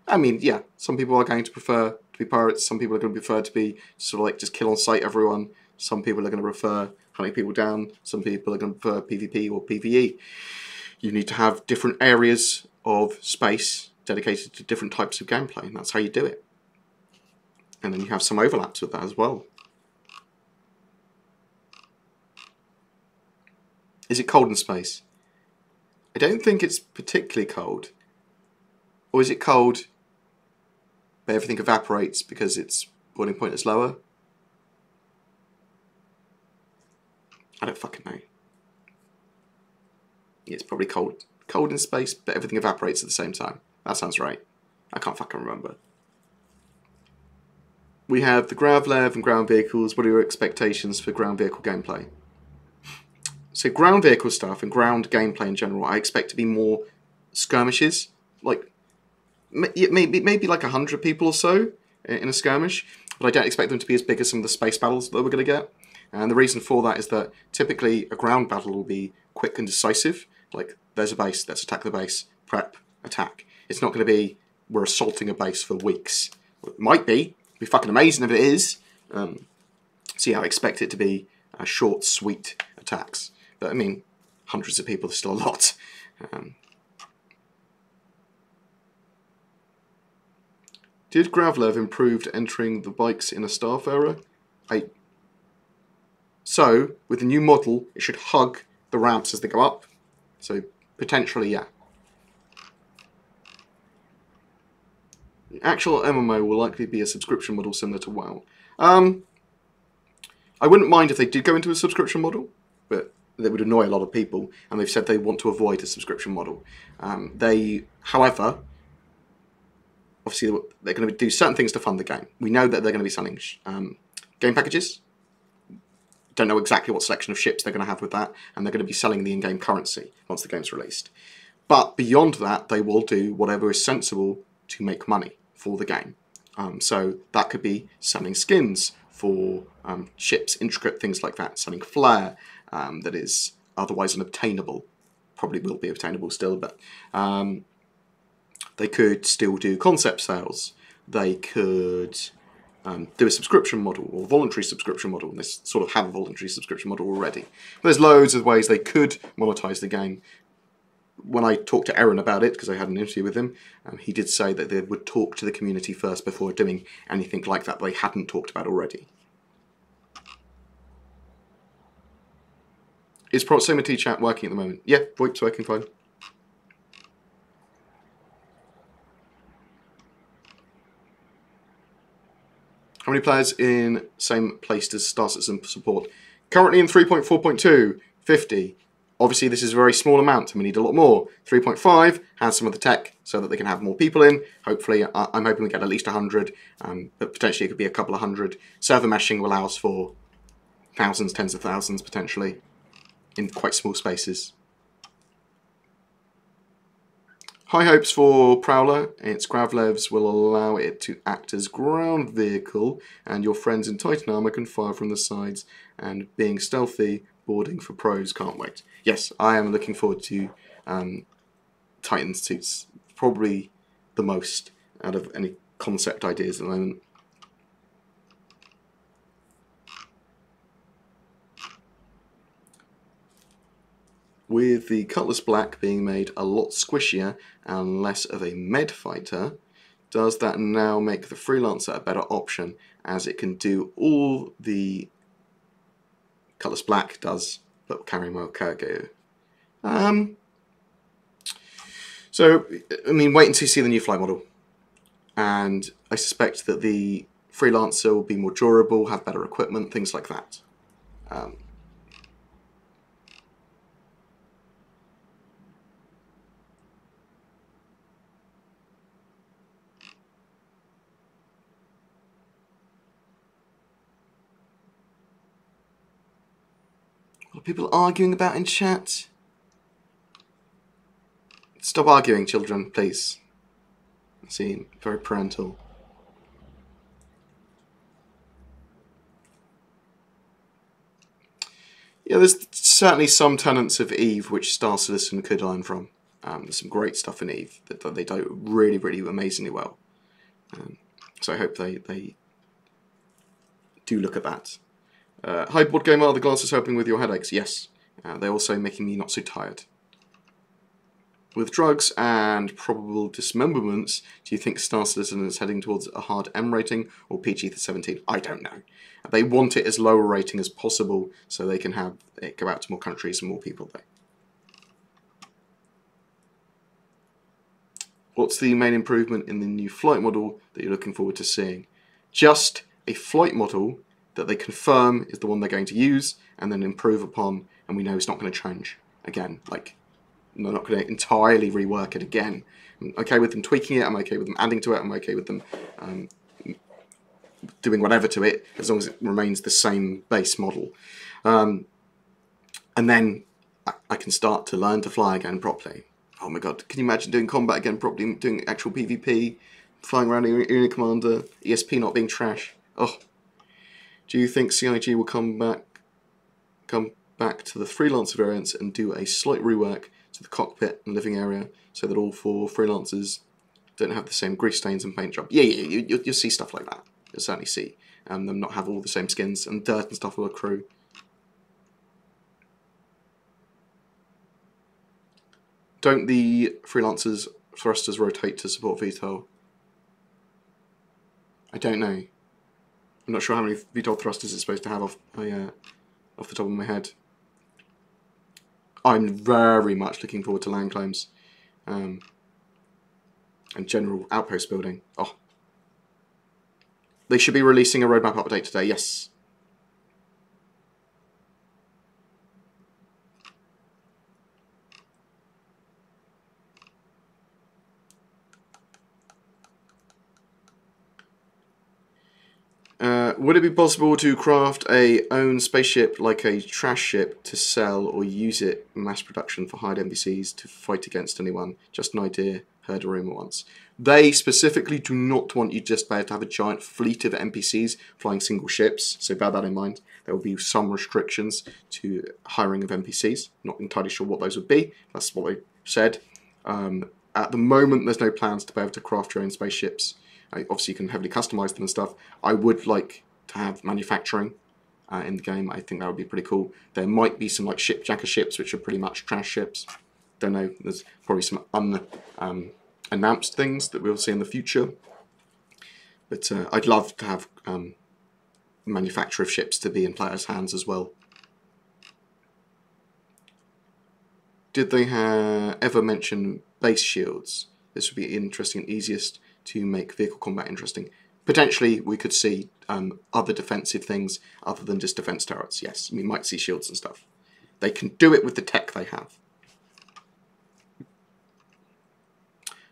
I mean, yeah, some people are going to prefer to be pirates, some people are going to prefer to be sort of like just kill on sight everyone, some people are going to prefer hunting people down, some people are going to prefer PvP or PvE. You need to have different areas of space dedicated to different types of gameplay, and that's how you do it. And then you have some overlaps with that as well. Is it cold in space? I don't think it's particularly cold. Or is it cold but everything evaporates because its boiling point is lower? I don't fucking know. Yeah, it's probably cold in space, but everything evaporates at the same time. That sounds right. I can't fucking remember. We have the Grav-Lev and ground vehicles. What are your expectations for ground vehicle gameplay? So ground vehicle stuff and ground gameplay in general, I expect to be more skirmishes, like maybe like 100 people or so in a skirmish, but I don't expect them to be as big as some of the space battles that we're going to get. And the reason for that is that typically a ground battle will be quick and decisive. Like, there's a base, let's attack the base, prep, attack. It's not going to be, we're assaulting a base for weeks. It might be, it'd be fucking amazing if it is. So yeah, I expect it to be short, sweet attacks. But I mean, hundreds of people is still a lot. Did Grav-Lev improved entering the bikes in a Starfarer? So, with the new model, it should hug the ramps as they go up. So, potentially, yeah. The actual MMO will likely be a subscription model similar to WoW. I wouldn't mind if they did go into a subscription model, but that would annoy a lot of people, and they've said they want to avoid a subscription model. However, obviously they're going to do certain things to fund the game. We know that they're going to be selling game packages. Don't know exactly what selection of ships they're going to have with that, and they're going to be selling the in-game currency once the game's released. But beyond that, they will do whatever is sensible to make money for the game. So that could be selling skins for ships, intricate things like that, selling flair that is otherwise unobtainable. Probably will be obtainable still, but they could still do concept sales. They could do a subscription model or voluntary subscription model. And they sort of have a voluntary subscription model already. There's loads of ways they could monetize the game. When I talked to Aaron about it, because I had an interview with him, he did say that they would talk to the community first before doing anything like that they hadn't talked about already. Is Proximity Chat working at the moment? Yeah, VoIP's working fine. How many players in same place does Starsets support? Currently in 3.4.2, 50. Obviously this is a very small amount and we need a lot more. 3.5 has some of the tech so that they can have more people in. Hopefully, I'm hoping we get at least 100, but potentially it could be a couple of hundred. Server meshing will allow us for thousands, tens of thousands potentially in quite small spaces. High hopes for Prowler. Its Grav-Levs will allow it to act as ground vehicle, and your friends in Titan armor can fire from the sides. And being stealthy, boarding for pros, can't wait. Yes, I am looking forward to Titan suits. Probably the most out of any concept ideas at the moment. With the Cutlass Black being made a lot squishier and less of a med fighter, does that now make the Freelancer a better option, as it can do all the Cutlass Black does, but carrying more cargo? So, I mean, wait until you see the new flight model. And I suspect that the Freelancer will be more durable, have better equipment, things like that. What are people arguing about in chat? Stop arguing, children, please. See, very parental. Yeah, there's certainly some tenets of Eve which Star Citizen could learn from. There's some great stuff in Eve that they do really, really amazingly well. So I hope they do look at that. Hi, BoredGamer, are the glasses helping with your headaches? Yes. They're also making me not so tired. With drugs and probable dismemberments, do you think Star Citizen is heading towards a hard M rating or PG-17? I don't know. They want it as low a rating as possible so they can have it go out to more countries and more people there. What's the main improvement in the new flight model that you're looking forward to seeing? Just a flight model that they confirm is the one they're going to use and then improve upon, and we know it's not going to change again. Like, they're not going to entirely rework it again. I'm okay with them tweaking it, I'm okay with them adding to it, I'm okay with them doing whatever to it, as long as it remains the same base model. And then I can start to learn to fly again properly. Oh my god, can you imagine doing combat again properly, doing actual PvP, flying around in a commander, ESP not being trash. Oh. Do you think CIG will come back to the Freelancer variants and do a slight rework to the cockpit and living area so that all 4 Freelancers don't have the same grease stains and paint job? Yeah, you'll see stuff like that. You'll certainly see them not have all the same skins, and dirt and stuff will accrue. Don't the Freelancers thrusters rotate to support VTOL? I don't know. I'm not sure how many VTOL thrusters it's supposed to have off the top of my head. I'm very much looking forward to land claims and general outpost building. Oh, they should be releasing a roadmap update today. Yes. Would it be possible to craft a own spaceship like a trash ship to sell or use it in mass production for hired NPCs to fight against anyone? Just an idea, heard a rumour once. They specifically do not want you just there to have a giant fleet of NPCs flying single ships, so bear that in mind. There will be some restrictions to hiring of NPCs. Not entirely sure what those would be. That's what they said. At the moment, there's no plans to be able to craft your own spaceships. Obviously, you can heavily customize them and stuff. I would like to have manufacturing in the game. I think that would be pretty cool. There might be some like shipjacker ships, which are pretty much trash ships. Don't know. There's probably some unannounced things that we'll see in the future. But I'd love to have manufacture of ships to be in players' hands as well. Did they ever mention base shields? This would be interesting and easiest to make vehicle combat interesting. Potentially, we could see other defensive things other than just defense turrets. Yes, we might see shields and stuff. They can do it with the tech they have.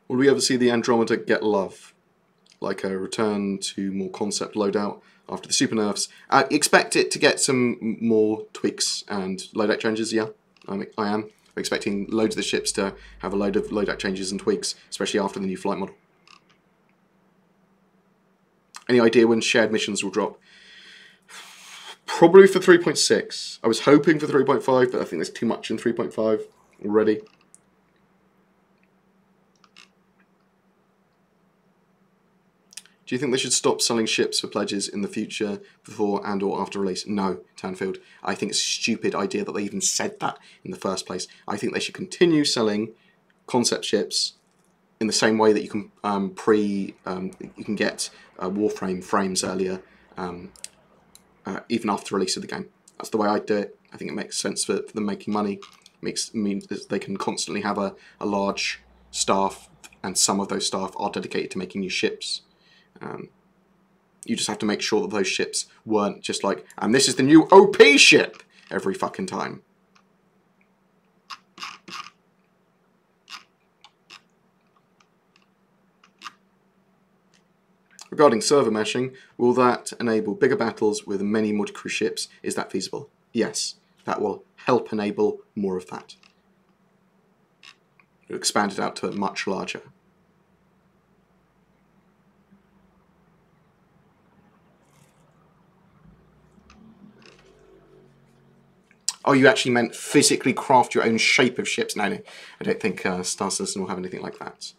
Will we ever see the Andromeda get love? Like a return to more concept loadout after the super nerfs? Expect it to get some more tweaks and loadout changes, yeah. I am. I'm expecting loads of the ships to have a load of loadout changes and tweaks, especially after the new flight model. Any idea when shared missions will drop? Probably for 3.6. I was hoping for 3.5, but I think there's too much in 3.5 already. Do you think they should stop selling ships for pledges in the future, before and or after release? No, Tanfield. I think it's a stupid idea that they even said that in the first place. I think they should continue selling concept ships in the same way that you can you can get Warframe frames earlier, even after release of the game. That's the way I do it. I think it makes sense for them making money. Means they can constantly have a large staff, and some of those staff are dedicated to making new ships. You just have to make sure that those ships weren't just like, and this is the new OP ship every fucking time. Regarding server meshing, will that enable bigger battles with many multi-crew ships? Is that feasible? Yes, that will help enable more of that. It'll expand it out to a much larger. Oh, you actually meant physically craft your own shape of ships? No, I don't think Star Citizen will have anything like that.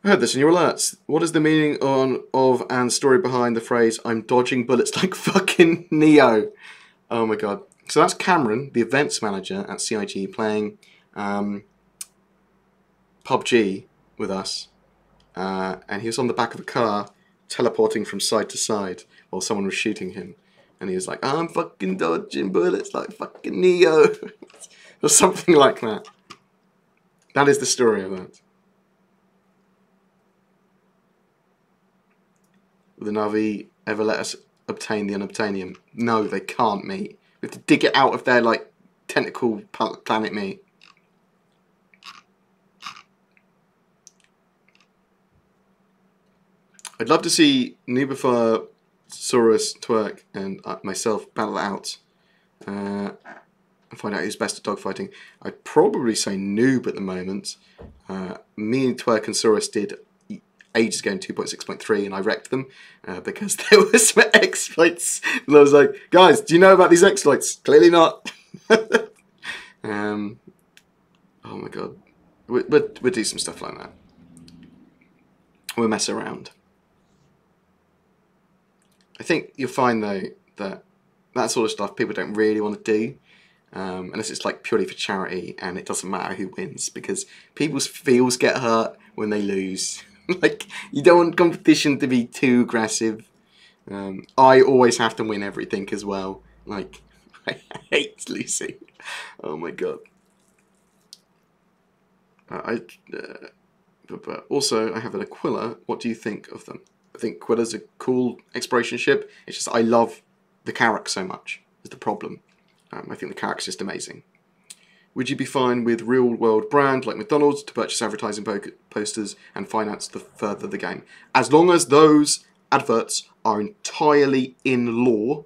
I heard this in your alerts. What is the meaning of and story behind the phrase, I'm dodging bullets like fucking Neo? Oh my god. So that's Cameron, the events manager at CIG, playing PUBG with us. And he was on the back of a car, teleporting from side to side while someone was shooting him. And he was like, I'm fucking dodging bullets like fucking Neo. Or something like that. That is the story of that. Will the Na'vi ever let us obtain the unobtainium? No, they can't, mate. We have to dig it out of their, like, tentacle planet, mate. I'd love to see Nubifar, Saurus, Twerk, and myself battle it out and find out who's best at dogfighting. I'd probably say Noob at the moment. Me and Twerk and Saurus did ages ago in 2.6.3, and I wrecked them because there were some exploits. And I was like, guys, do you know about these exploits? Clearly not. Oh my god. We'll do some stuff like that. We'll mess around. I think you'll find, though, that that sort of stuff people don't really want to do. Unless it's like purely for charity, and it doesn't matter who wins, because people's feels get hurt when they lose. Like, you don't want competition to be too aggressive. I always have to win everything as well. Like, I hate losing. Oh my god. But also, I have an Aquila. What do you think of them? I think Aquila's a cool exploration ship. It's just I love the Carrack so much, is the problem. I think the Carrack's just amazing. Would you be fine with real-world brand like McDonald's to purchase advertising posters and finance further the game? As long as those adverts are entirely in law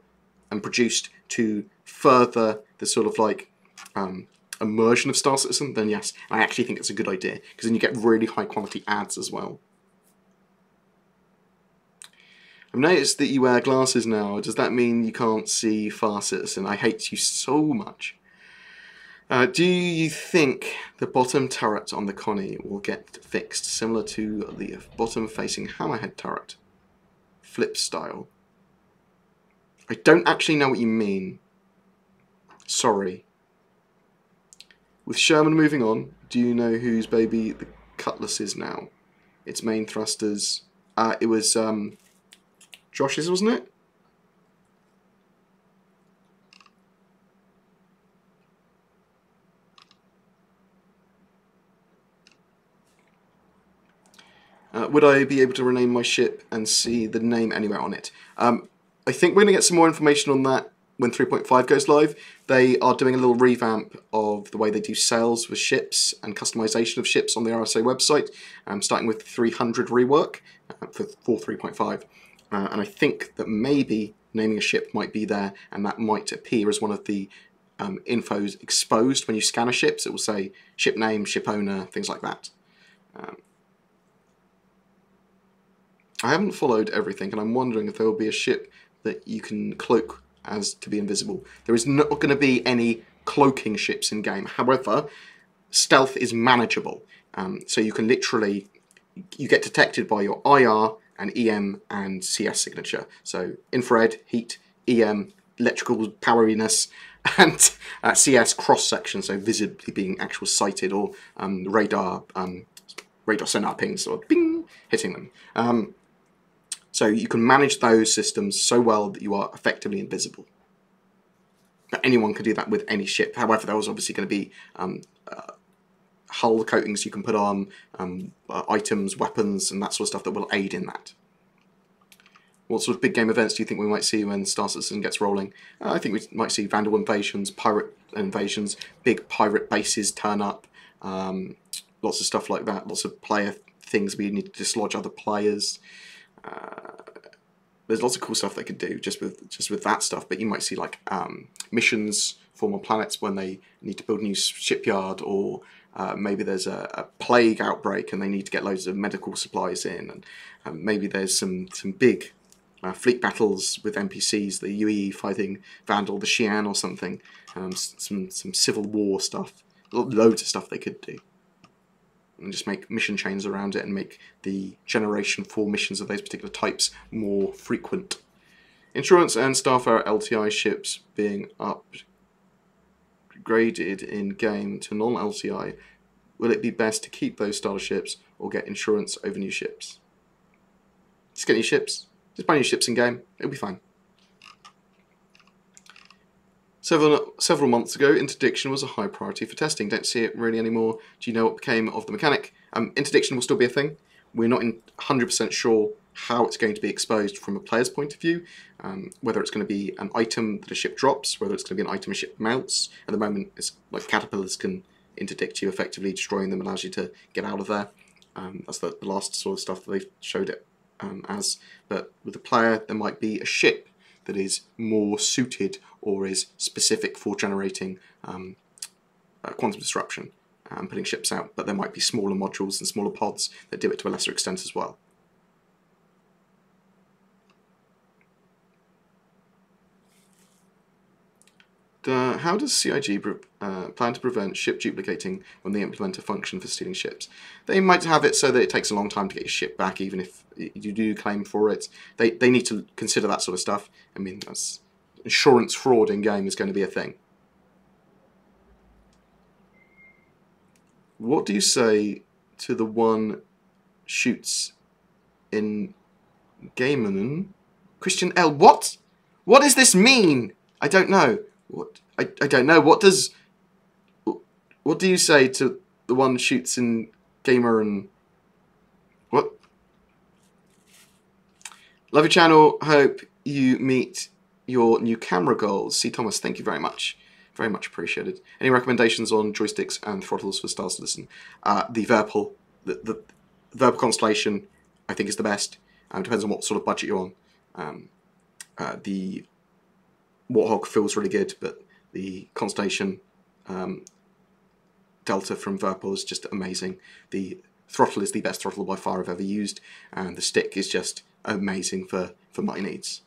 and produced to further the sort of like immersion of Star Citizen, then yes. I actually think it's a good idea, because then you get really high-quality ads as well. I've noticed that you wear glasses now. Does that mean you can't see Star Citizen? I hate you so much. Do you think the bottom turret on the Connie will get fixed, similar to the bottom-facing hammerhead turret? Flip style. I don't actually know what you mean. Sorry. With Sherman moving on, do you know whose baby the Cutlass is now? Its main thrusters. It was Josh's, wasn't it? Would I be able to rename my ship and see the name anywhere on it? I think we're going to get some more information on that when 3.5 goes live. They are doing a little revamp of the way they do sales with ships and customization of ships on the RSA website, starting with 300 rework for 3.5. And I think that maybe naming a ship might be there, and that might appear as one of the infos exposed when you scan a ship. So it will say ship name, ship owner, things like that. I haven't followed everything, and I'm wondering if there will be a ship that you can cloak as to be invisible. There is not going to be any cloaking ships in game. However, stealth is manageable. So you can literally, you get detected by your IR, an EM and CS signature. So infrared, heat, EM, electrical poweriness, and CS cross-section, so visibly being actual sighted, or radar sonar pings, or bing, hitting them. So you can manage those systems so well that you are effectively invisible. But anyone can do that with any ship. However, there was obviously going to be hull coatings you can put on, items, weapons, and that sort of stuff that will aid in that. What sort of big game events do you think we might see when Star Citizen gets rolling? I think we might see Vandal invasions, pirate invasions, big pirate bases turn up, lots of stuff like that, lots of player things we need to dislodge other players. There's lots of cool stuff they could do just with that stuff, but you might see like missions, former planets when they need to build a new shipyard, or maybe there's a plague outbreak and they need to get loads of medical supplies in, and maybe there's some big fleet battles with NPCs, the UE fighting Vandal, the Xi'an or something, some civil war stuff, loads of stuff they could do. And just make mission chains around it and make the generation for missions of those particular types more frequent. Insurance and Starfarer LTI ships being upgraded in game to non-LTI. Will it be best to keep those starter ships or get insurance over new ships? Just get new ships. Just buy new ships in game. It'll be fine. Several months ago, interdiction was a high priority for testing. Don't see it really anymore. Do you know what became of the mechanic? Interdiction will still be a thing. We're not 100% sure how it's going to be exposed from a player's point of view. Whether it's going to be an item that a ship drops, whether it's going to be an item a ship mounts. At the moment, it's like caterpillars can interdict you, effectively destroying them, allows you to get out of there. That's the last sort of stuff that they've showed it as. But with the player, there might be a ship that is more suited or is specific for generating quantum disruption and putting ships out, but there might be smaller modules and smaller pods that do it to a lesser extent as well. How does CIG plan to prevent ship duplicating when they implement a function for stealing ships? They might have it so that it takes a long time to get your ship back, even if you do claim for it. They need to consider that sort of stuff. I mean, that's, insurance fraud in game is going to be a thing. What do you say to the one shoots in Gamerman? Christian L. What? What does this mean? I don't know. What? I don't know. What do you say to the one shoots in Gamer and what? Love your channel. Hope you meet your new camera goals. C. Thomas, thank you very much. Very much appreciated. Any recommendations on joysticks and throttles for Star Citizen? The Verpal, the Verpal Constellation, I think is the best. Depends on what sort of budget you're on. The Warthog feels really good, but the Constellation Delta from Verpal is just amazing. The throttle is the best throttle by far I've ever used, and the stick is just amazing for my needs.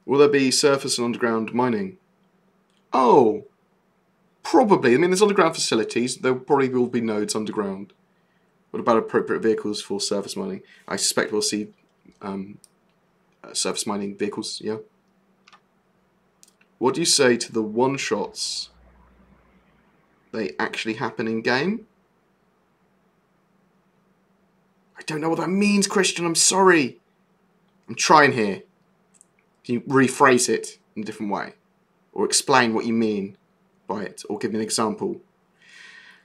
Will there be surface and underground mining? Oh, probably. I mean, there's underground facilities. There probably will be nodes underground. What about appropriate vehicles for surface mining? I suspect we'll see surface mining vehicles, yeah. What do you say to the one-shots? They actually happen in-game? I don't know what that means, Christian. I'm sorry. I'm trying here. Can you rephrase it in a different way? Or explain what you mean by it? Or give me an example?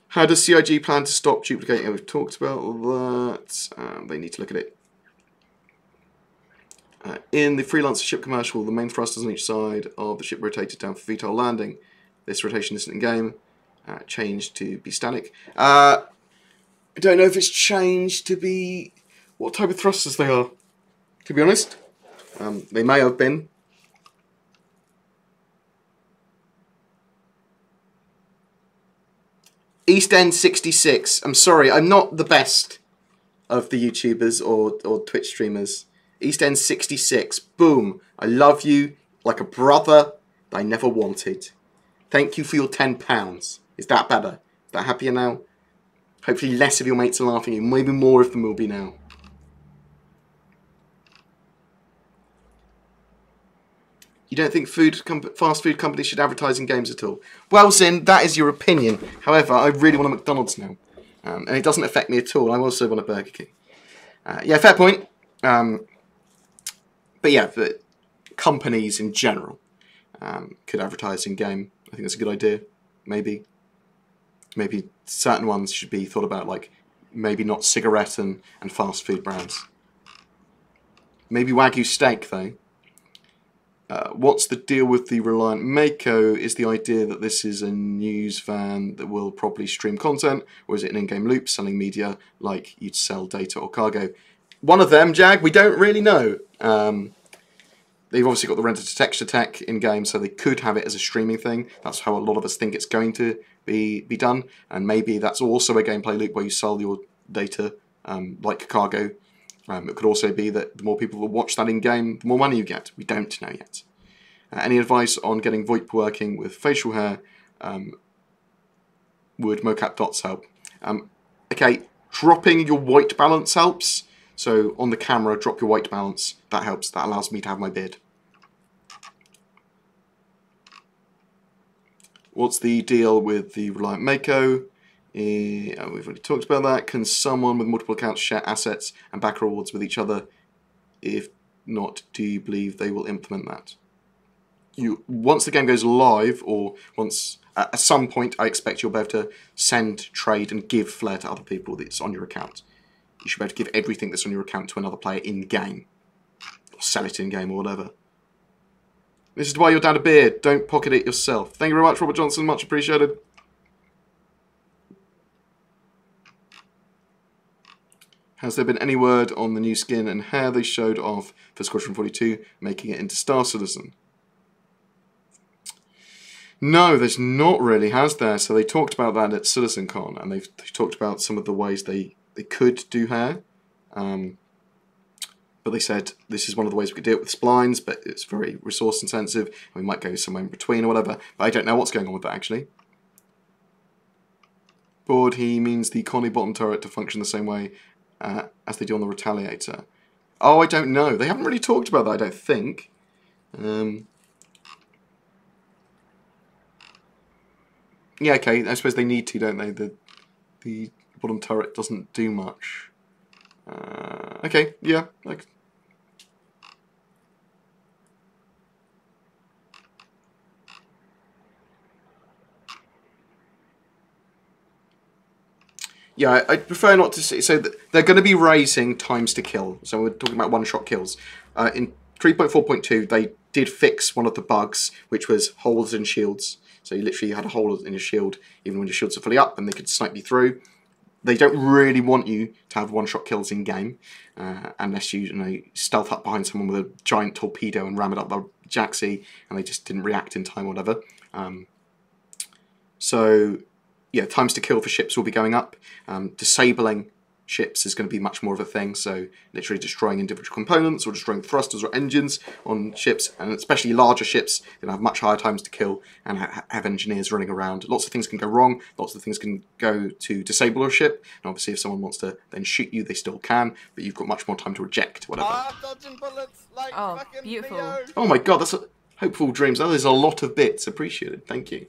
How does CIG plan to stop duplicating? We've talked about that. They need to look at it. In the freelancer ship commercial, the main thrusters on each side of the ship rotated down for VTOL landing. This rotation isn't in game. Changed to be static. I don't know if it's changed to be what type of thrusters they are, to be honest. They may have been. East End 66. I'm sorry, I'm not the best of the YouTubers or Twitch streamers. East End 66. Boom. I love you like a brother that I never wanted. Thank you for your £10. Is that better? That happier now? Hopefully less of your mates are laughing at you. Maybe more of them will be now. You don't think fast food companies should advertise in games at all? Well, Sin, that is your opinion. However, I really want a McDonald's now. And it doesn't affect me at all. I also want a Burger King. Yeah, fair point. But yeah, but companies in general could advertise in game. I think that's a good idea. Maybe certain ones should be thought about, like maybe not cigarette and fast food brands. Maybe Wagyu steak though. What's the deal with the Reliant Mako? Is the idea that this is a news van that will properly stream content, or is it an in-game loop selling media like you'd sell data or cargo? One of them, Jag, we don't really know. They've obviously got the render-to-texture tech in-game, so they could have it as a streaming thing. That's how a lot of us think it's going to be done. And maybe that's also a gameplay loop where you sell your data like cargo. It could also be that the more people that watch that in-game, the more money you get. We don't know yet. Any advice on getting VoIP working with facial hair? Would mocap dots help? Okay, dropping your white balance helps. So on the camera, drop your white balance. That helps. That allows me to have my beard. What's the deal with the Reliant Mako? We've already talked about that. Can someone with multiple accounts share assets and back rewards with each other? If not, do you believe they will implement that? Once the game goes live, or once at some point, I expect you'll be able to send, trade, and give flair to other people that's on your account. You should be able to give everything that's on your account to another player in-game. Or sell it in-game or whatever. This is why you're down a beard. Don't pocket it yourself. Thank you very much, Robert Johnson. Much appreciated. Has there been any word on the new skin and hair they showed off for Squadron 42, making it into Star Citizen? No, there's not really, has there? So they talked about that at CitizenCon, and they've talked about some of the ways they could do hair. But they said this is one of the ways we could do it with splines, but it's very resource intensive, and we might go somewhere in between or whatever. But I don't know what's going on with that, actually. Bored, he means the Connie bottom turret to function the same way as they do on the Retaliator. Oh, I don't know. They haven't really talked about that, I don't think. Yeah, okay, I suppose they need to, don't they? The bottom turret doesn't do much. Okay, yeah. Yeah, I'd prefer not to see. So they're going to be raising times to kill. So we're talking about one-shot kills. In 3.4.2, they did fix one of the bugs, which was holes in shields. So you literally had a hole in your shield, even when your shields are fully up, and they could snipe you through. They don't really want you to have one-shot kills in-game, unless you stealth up behind someone with a giant torpedo and ram it up the jacksie, and they just didn't react in time or whatever. So, yeah, times to kill for ships will be going up. Disabling ships is going to be much more of a thing, so literally destroying individual components or destroying thrusters or engines on ships, and especially larger ships, they'll have much higher times to kill and have engineers running around. Lots of things can go wrong, lots of things can go to disable a ship, and obviously if someone wants to then shoot you, they still can, but you've got much more time to reject, whatever. Dodging bullets like Oh, beautiful. Oh my god, that's hopeful dreams. There's a lot of bits, appreciated, thank you.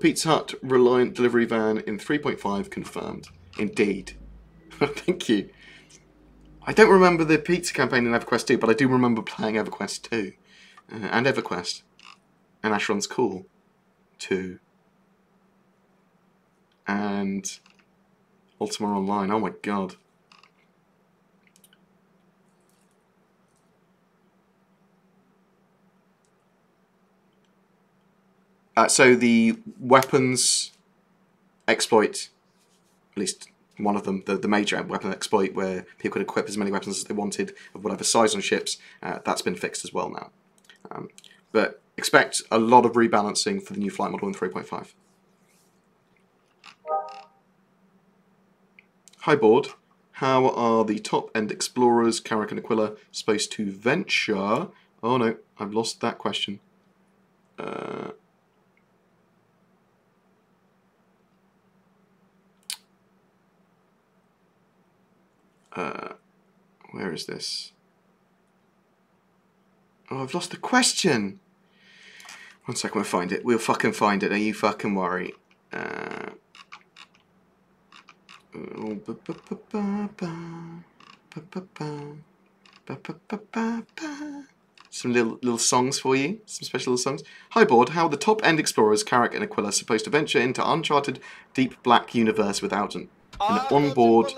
Pizza Hut Reliant delivery van in 3.5 confirmed. Indeed. Thank you. I don't remember the pizza campaign in EverQuest 2, but I do remember playing EverQuest 2. And EverQuest. And Asheron's Call 2. And Ultima Online. Oh my god. So the weapons exploit, at least one of them, the major weapon exploit where people could equip as many weapons as they wanted of whatever size on ships, that's been fixed as well now. But expect a lot of rebalancing for the new flight model in 3.5. Hi Board, how are the top-end explorers, Carrack and Aquila, supposed to venture? Oh no, I've lost that question. Where is this? Oh, I've lost the question. 1 second, we'll find it. We'll fucking find it. Don't you fucking worry. Some little songs for you. Some special little songs. Hi, Bored. How are the top-end explorers, Carrack and Aquila, supposed to venture into uncharted, deep black universe without an onboard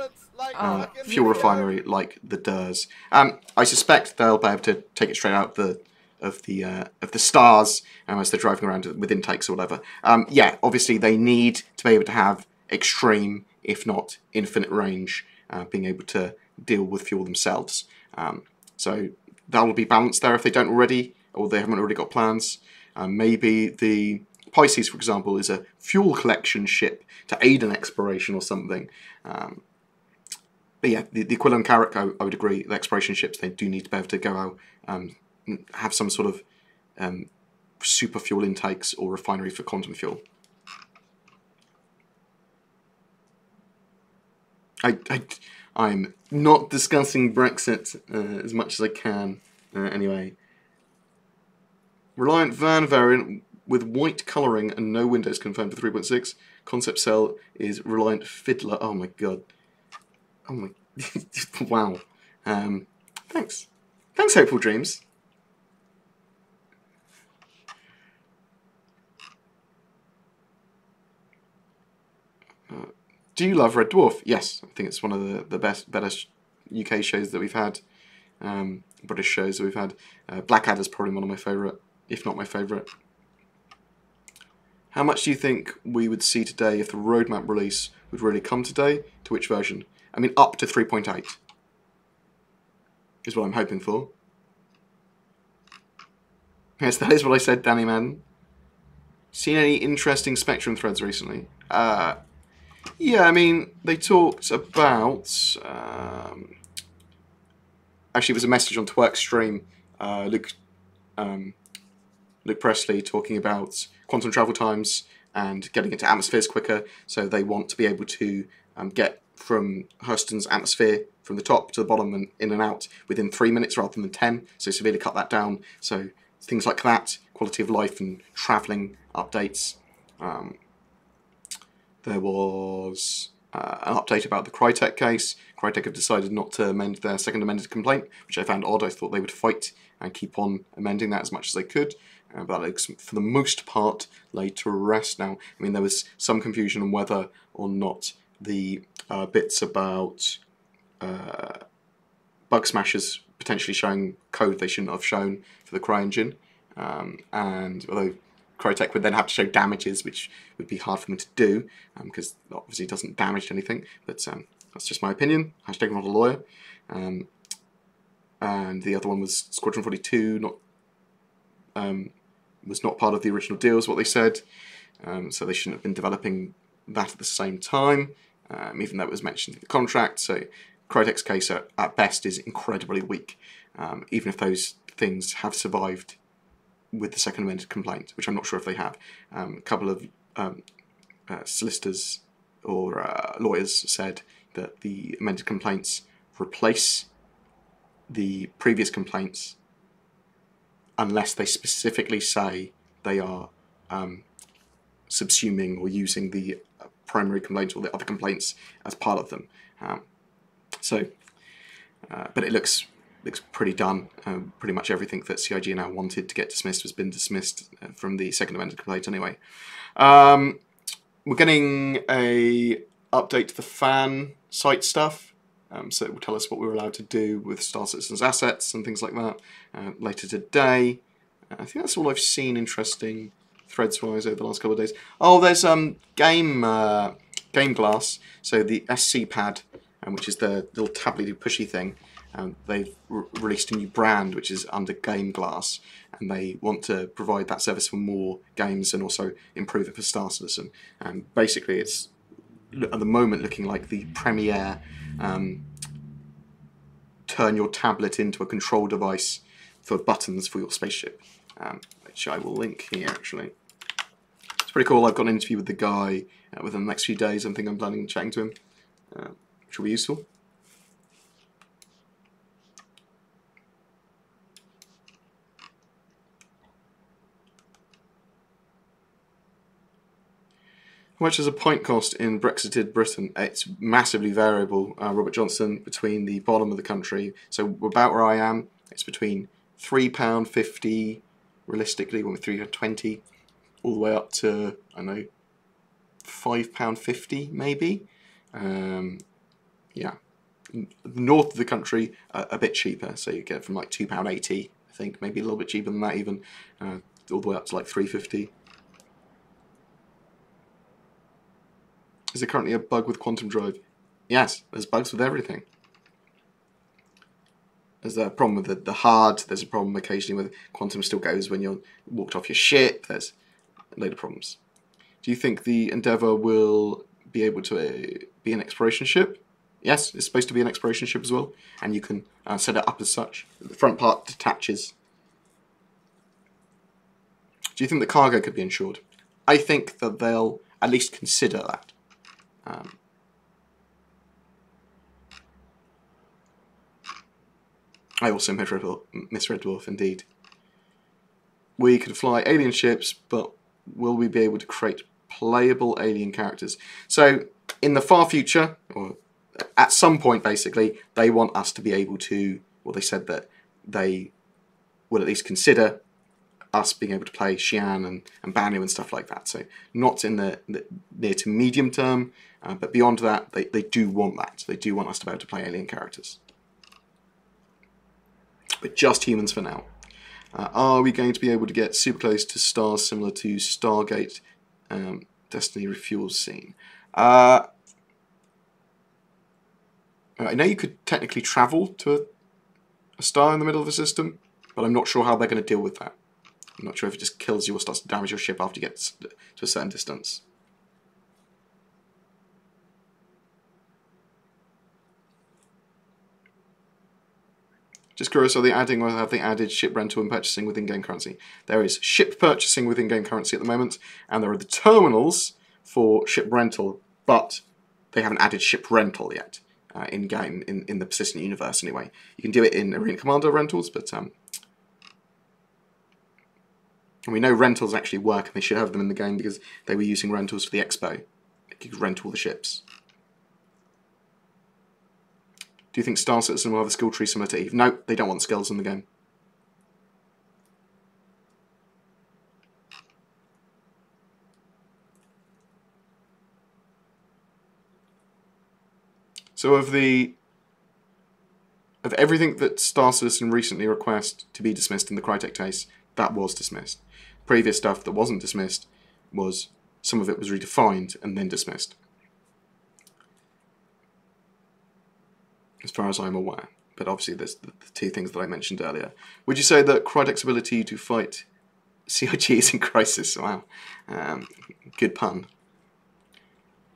fuel refinery like the DERS? I suspect they'll be able to take it straight out of the stars as they're driving around with intakes or whatever. Yeah, obviously they need to be able to have extreme, if not infinite range, being able to deal with fuel themselves. So that will be balanced there if they don't already, or they haven't already got plans. Maybe the Pisces, for example, is a fuel collection ship to aid in exploration or something. But yeah, the Aquila and Carrack, I would agree, the exploration ships, they do need to be able to go out and have some sort of super fuel intakes or refinery for quantum fuel. I'm not discussing Brexit as much as I can. Anyway, Reliant van variant with white colouring and no windows confirmed for 3.6. Concept cell is Reliant Fiddler. Oh my god. Oh my. Wow. Thanks. Thanks, Hopeful Dreams. Do you love Red Dwarf? Yes, I think it's one of the better UK shows that we've had. British shows that we've had. Blackadder's probably one of my favourite, if not my favourite. How much do you think we would see today if the roadmap release would really come today? To which version? I mean, up to 3.8 is what I'm hoping for. Yes, that is what I said, Danny Madden. Seen any interesting Spectrum threads recently? Yeah, I mean, they talked about... actually, it was a message on Twerk's stream. Luke Presley talking about quantum travel times and getting into atmospheres quicker. So they want to be able to get from Hurston's atmosphere from the top to the bottom and in and out within 3 minutes rather than 10. So severely cut that down. So things like that, quality of life and travelling updates. There was an update about the Crytek case. Crytek have decided not to amend their second amended complaint, which I found odd. I thought they would fight and keep on amending that as much as they could. But that looks, for the most part, laid to rest now. I mean, there was some confusion on whether or not the bits about bug smashers potentially showing code they shouldn't have shown for the CryEngine. And although Crytek would then have to show damages, which would be hard for them to do, because obviously it doesn't damage anything, but that's just my opinion. Hashtag not a lawyer. And the other one was Squadron 42, was not part of the original deal, is what they said. So they shouldn't have been developing that at the same time, even though it was mentioned in the contract. So Crytek's case at best is incredibly weak, even if those things have survived with the second amended complaint, which I'm not sure if they have. A couple of solicitors or lawyers said that the amended complaints replace the previous complaints unless they specifically say they are subsuming or using the primary complaint or the other complaints as part of them. But it looks pretty done. Pretty much everything that CIG now wanted to get dismissed has been dismissed from the second amended complaint anyway. We're getting a update to the fan site stuff, so it will tell us what we're allowed to do with Star Citizen's assets and things like that later today. I think that's all I've seen interesting threads-wise over the last couple of days. Oh, there's Game Glass, so the SC pad, which is the little tablet pushy thing. They've released a new brand which is under Game Glass, and they want to provide that service for more games and also improve it for Star Citizen. And basically, it's at the moment looking like the premier turn your tablet into a control device for buttons for your spaceship, which I will link here actually. It's pretty cool. I've got an interview with the guy within the next few days. I think I'm planning on chatting to him, which will be useful. How much does a pint cost in Brexited Britain? It's massively variable, Robert Johnson, between the bottom of the country. So about where I am, it's between £3.50, realistically, with £3.20, all the way up to, I don't know, £5.50 maybe. Yeah. North of the country, a bit cheaper, so you get from like £2.80, I think, maybe a little bit cheaper than that even, all the way up to like £3.50. Is there currently a bug with Quantum Drive? Yes, there's bugs with everything. There's a problem with the HUD, there's a problem occasionally with Quantum still goes when you're walked off your ship, there's a load of problems. Do you think the Endeavour will be able to be an exploration ship? Yes, it's supposed to be an exploration ship as well, and you can set it up as such. The front part detaches. Do you think the cargo could be insured? I think that they'll at least consider that. I also miss Red Dwarf, indeed. We could fly alien ships, but will we be able to create playable alien characters? So, in the far future, or at some point basically, they want us to be able to, well, they said that they will at least consider us being able to play Xi'an and Banu and stuff like that. So, not in the near to medium term, but beyond that, they do want that. They do want us to be able to play alien characters. But just humans for now. Are we going to be able to get super close to stars similar to Stargate Destiny refuel scene? I know you could technically travel to a star in the middle of the system, but I'm not sure how they're going to deal with that. I'm not sure if it just kills you or starts to damage your ship after you get to a certain distance. Just curious, are they adding or have they added ship rental and purchasing with in-game currency? There is ship purchasing with in-game currency at the moment, and there are the terminals for ship rental, but they haven't added ship rental yet in-game, in the persistent universe anyway. You can do it in Arena Commander rentals, but and we know rentals actually work, and they should have them in the game because they were using rentals for the Expo. You could rent all the ships. Do you think Star Citizen will have a skill tree similar to Eve? No, they don't want skills in the game. So of everything that Star Citizen recently requested to be dismissed in the Crytek case, that was dismissed. Previous stuff that wasn't dismissed was, some of it was redefined and then dismissed, as far as I'm aware. But obviously there's the two things that I mentioned earlier. Would you say that Crytek's ability to fight CIGs in Crisis? Wow. Good pun.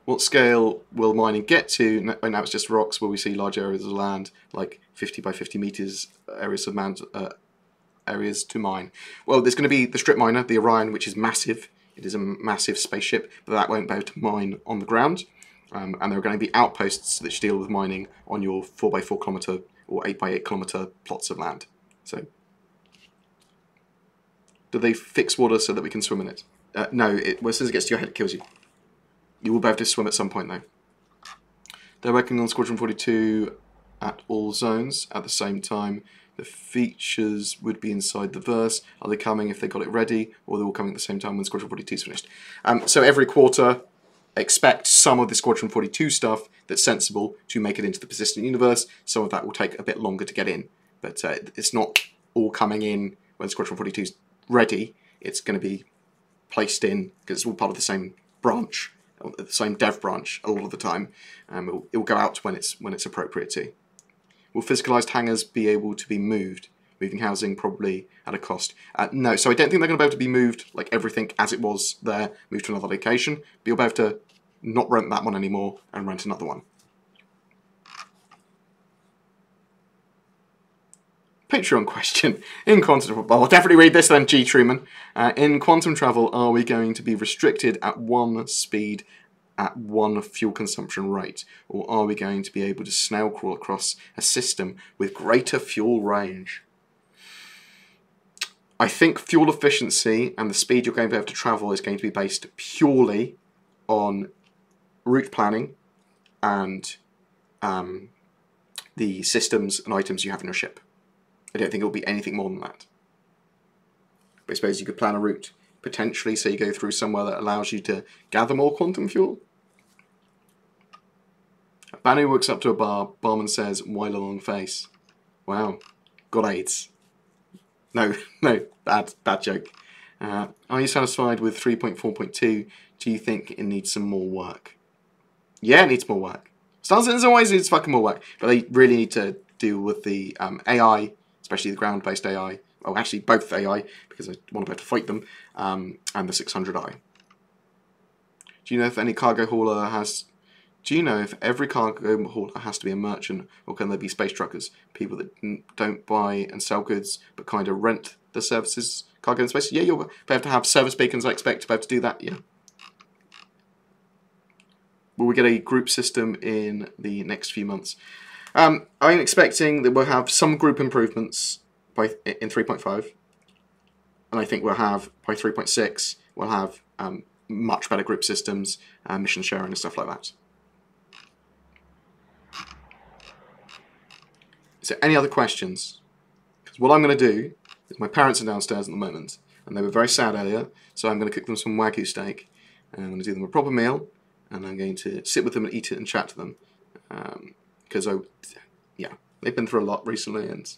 What scale will mining get to? Now it's just rocks. Will we see large areas of land, like 50 by 50 meters areas of areas to mine? Well, there's going to be the strip miner, the Orion, which is massive. It is a massive spaceship, but that won't be able to mine on the ground. And there are going to be outposts that deal with mining on your 4x4 kilometre or 8x8 kilometre plots of land. So, do they fix water so that we can swim in it? No, well, as soon as it gets to your head, it kills you. You will be able to swim at some point, though. They're working on Squadron 42 at all zones at the same time. The features would be inside the verse. Are they coming if they got it ready, or they're all coming at the same time when Squadron 42 is finished? So every quarter, expect some of the Squadron 42 stuff that's sensible to make it into the persistent universe. Some of that will take a bit longer to get in, but it's not all coming in when Squadron 42 is ready. It's going to be placed in, because it's all part of the same branch, the same dev branch all of the time. It will go out when it's appropriate to. Will physicalized hangars be able to be moved? Moving housing probably at a cost. No, so I don't think they're going to be able to be moved, like everything as it was there, moved to another location. But you'll be able to not rent that one anymore and rent another one. Patreon question. In quantum travel, I'll definitely read this then, G. Truman. In quantum travel, are we going to be restricted at one speed at one fuel consumption rate? Or are we going to be able to snail crawl across a system with greater fuel range? I think fuel efficiency and the speed you're going to be able to travel is going to be based purely on route planning and the systems and items you have in your ship. I don't think it will be anything more than that. But I suppose you could plan a route, potentially, so you go through somewhere that allows you to gather more quantum fuel. Banu walks up to a bar, barman says, "While a long face." Wow, got AIDS. No, bad joke. Are you satisfied with 3.4.2? Do you think it needs some more work? Yeah, it needs more work. Star Citizen always needs fucking more work, but they really need to deal with the AI, especially the ground-based AI. Oh, actually, both AI, because I want to be able to fight them, and the 600i. Do you know if any cargo hauler has... Do you know if every cargo hauler has to be a merchant, or can there be space truckers, people that don't buy and sell goods, but kind of rent the services, cargo and space? Yeah, you'll be able to have service beacons, I expect, to be able to do that, yeah. Will we get a group system in the next few months? I'm expecting that we'll have some group improvements in 3.5, and I think we'll have, by 3.6, we'll have much better group systems, mission sharing and stuff like that. Is there any other questions? Because what I'm going to do is my parents are downstairs at the moment, and they were very sad earlier, so I'm going to cook them some Wagyu steak, and I'm going to do them a proper meal, and I'm going to sit with them and eat it and chat to them. Because, yeah, they've been through a lot recently, and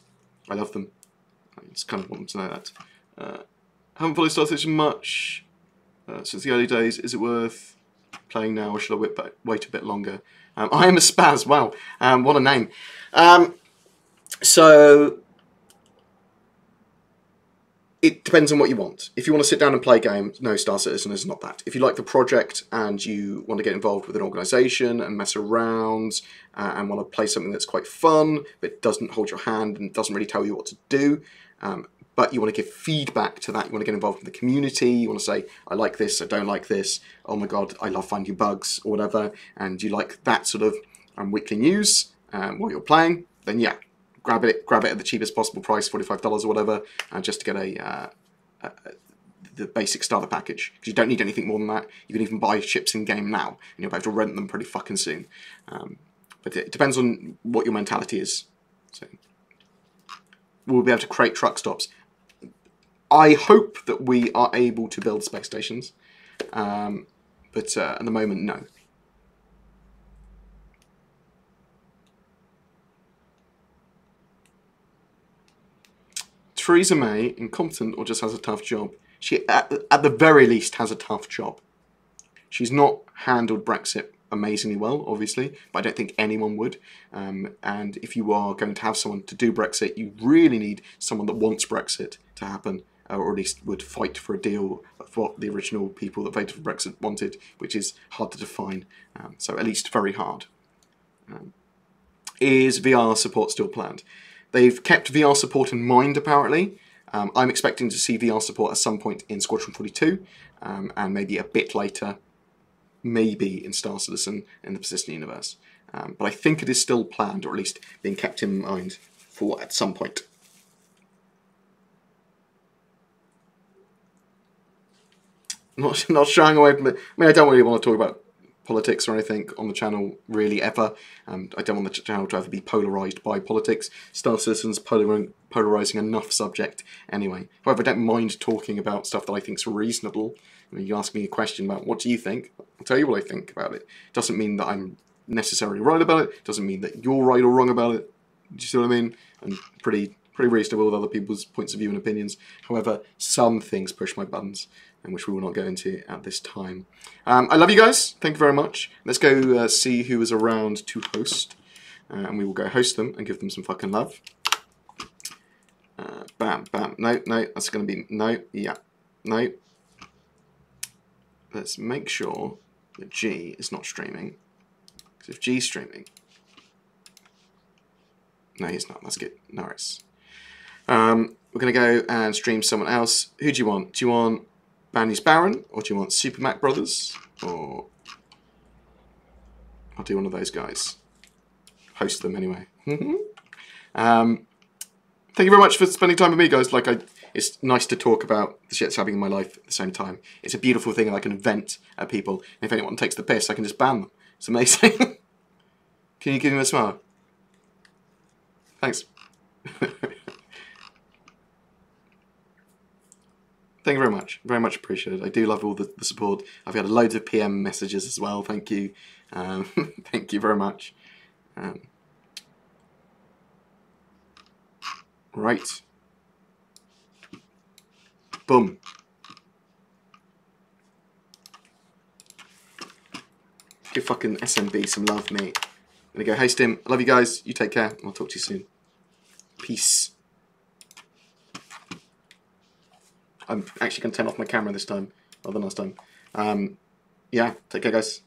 I love them. I just kind of want them to know that. Haven't fully started much since the early days. Is it worth playing now, or should I wait a bit longer? I am a spaz. Wow, what a name. So it depends on what you want. If you want to sit down and play games, no, Star Citizen is not that. If you like the project and you want to get involved with an organisation and mess around and want to play something that's quite fun but doesn't hold your hand and doesn't really tell you what to do, but you want to give feedback to that, you want to get involved in the community, you want to say, I like this, I don't like this, oh my god, I love finding bugs, or whatever, and you like that sort of weekly news while you're playing, then yeah, grab it at the cheapest possible price, $45 or whatever, just to get the basic starter package. Because you don't need anything more than that. You can even buy ships in game now, and you'll be able to rent them pretty fucking soon. But it depends on what your mentality is. So we'll be able to create truck stops. I hope that we are able to build space stations, but at the moment, no. Theresa May, incompetent or just has a tough job? She, at the very least, has a tough job. She's not handled Brexit amazingly well, obviously, but I don't think anyone would. And if you are going to have someone to do Brexit, you really need someone that wants Brexit to happen, or at least would fight for a deal of what the original people that voted for Brexit wanted, which is hard to define. So at least very hard. Is VR support still planned? They've kept VR support in mind, apparently. I'm expecting to see VR support at some point in Squadron 42, and maybe a bit later, maybe in Star Citizen in the Persistent Universe. But I think it is still planned, or at least being kept in mind for at some point. Not shying away from it. I mean, I don't really want to talk about politics or anything on the channel really ever. I don't want the channel to ever be polarised by politics. Star Citizen's polarising enough subject anyway. However, I don't mind talking about stuff that I think is reasonable. I mean, you ask me a question about what do you think, I'll tell you what I think about it. Doesn't mean that I'm necessarily right about it. Doesn't mean that you're right or wrong about it. Do you see what I mean? I'm pretty reasonable with other people's points of view and opinions. However, some things push my buttons, and which we will not go into at this time. I love you guys. Thank you very much. Let's go see who is around to host, and we will go host them and give them some fucking love. Bam, bam. No, that's going to be no. Yeah, no. Let's make sure that G is not streaming. Because if G's streaming, no, he's not. That's good. No worries. We're going to go and stream someone else. Who do you want? Do you want Bandy's Baron, or do you want Super Mac Brothers, or I'll do one of those guys. Host them anyway. Thank you very much for spending time with me, guys. Like, it's nice to talk about the shit that's happening in my life at the same time. It's a beautiful thing that I can vent at people. And if anyone takes the piss, I can just ban them. It's amazing. Can you give me a smile? Thanks. Thank you very much. Very much appreciated. I do love all the support. I've had loads of PM messages as well. Thank you. Thank you very much. Right. Boom. Give fucking SMB some love, mate. I'm gonna go host him. I love you guys. You take care. I'll talk to you soon. Peace. I'm actually going to turn off my camera this time, rather than last time. Yeah, take care, guys.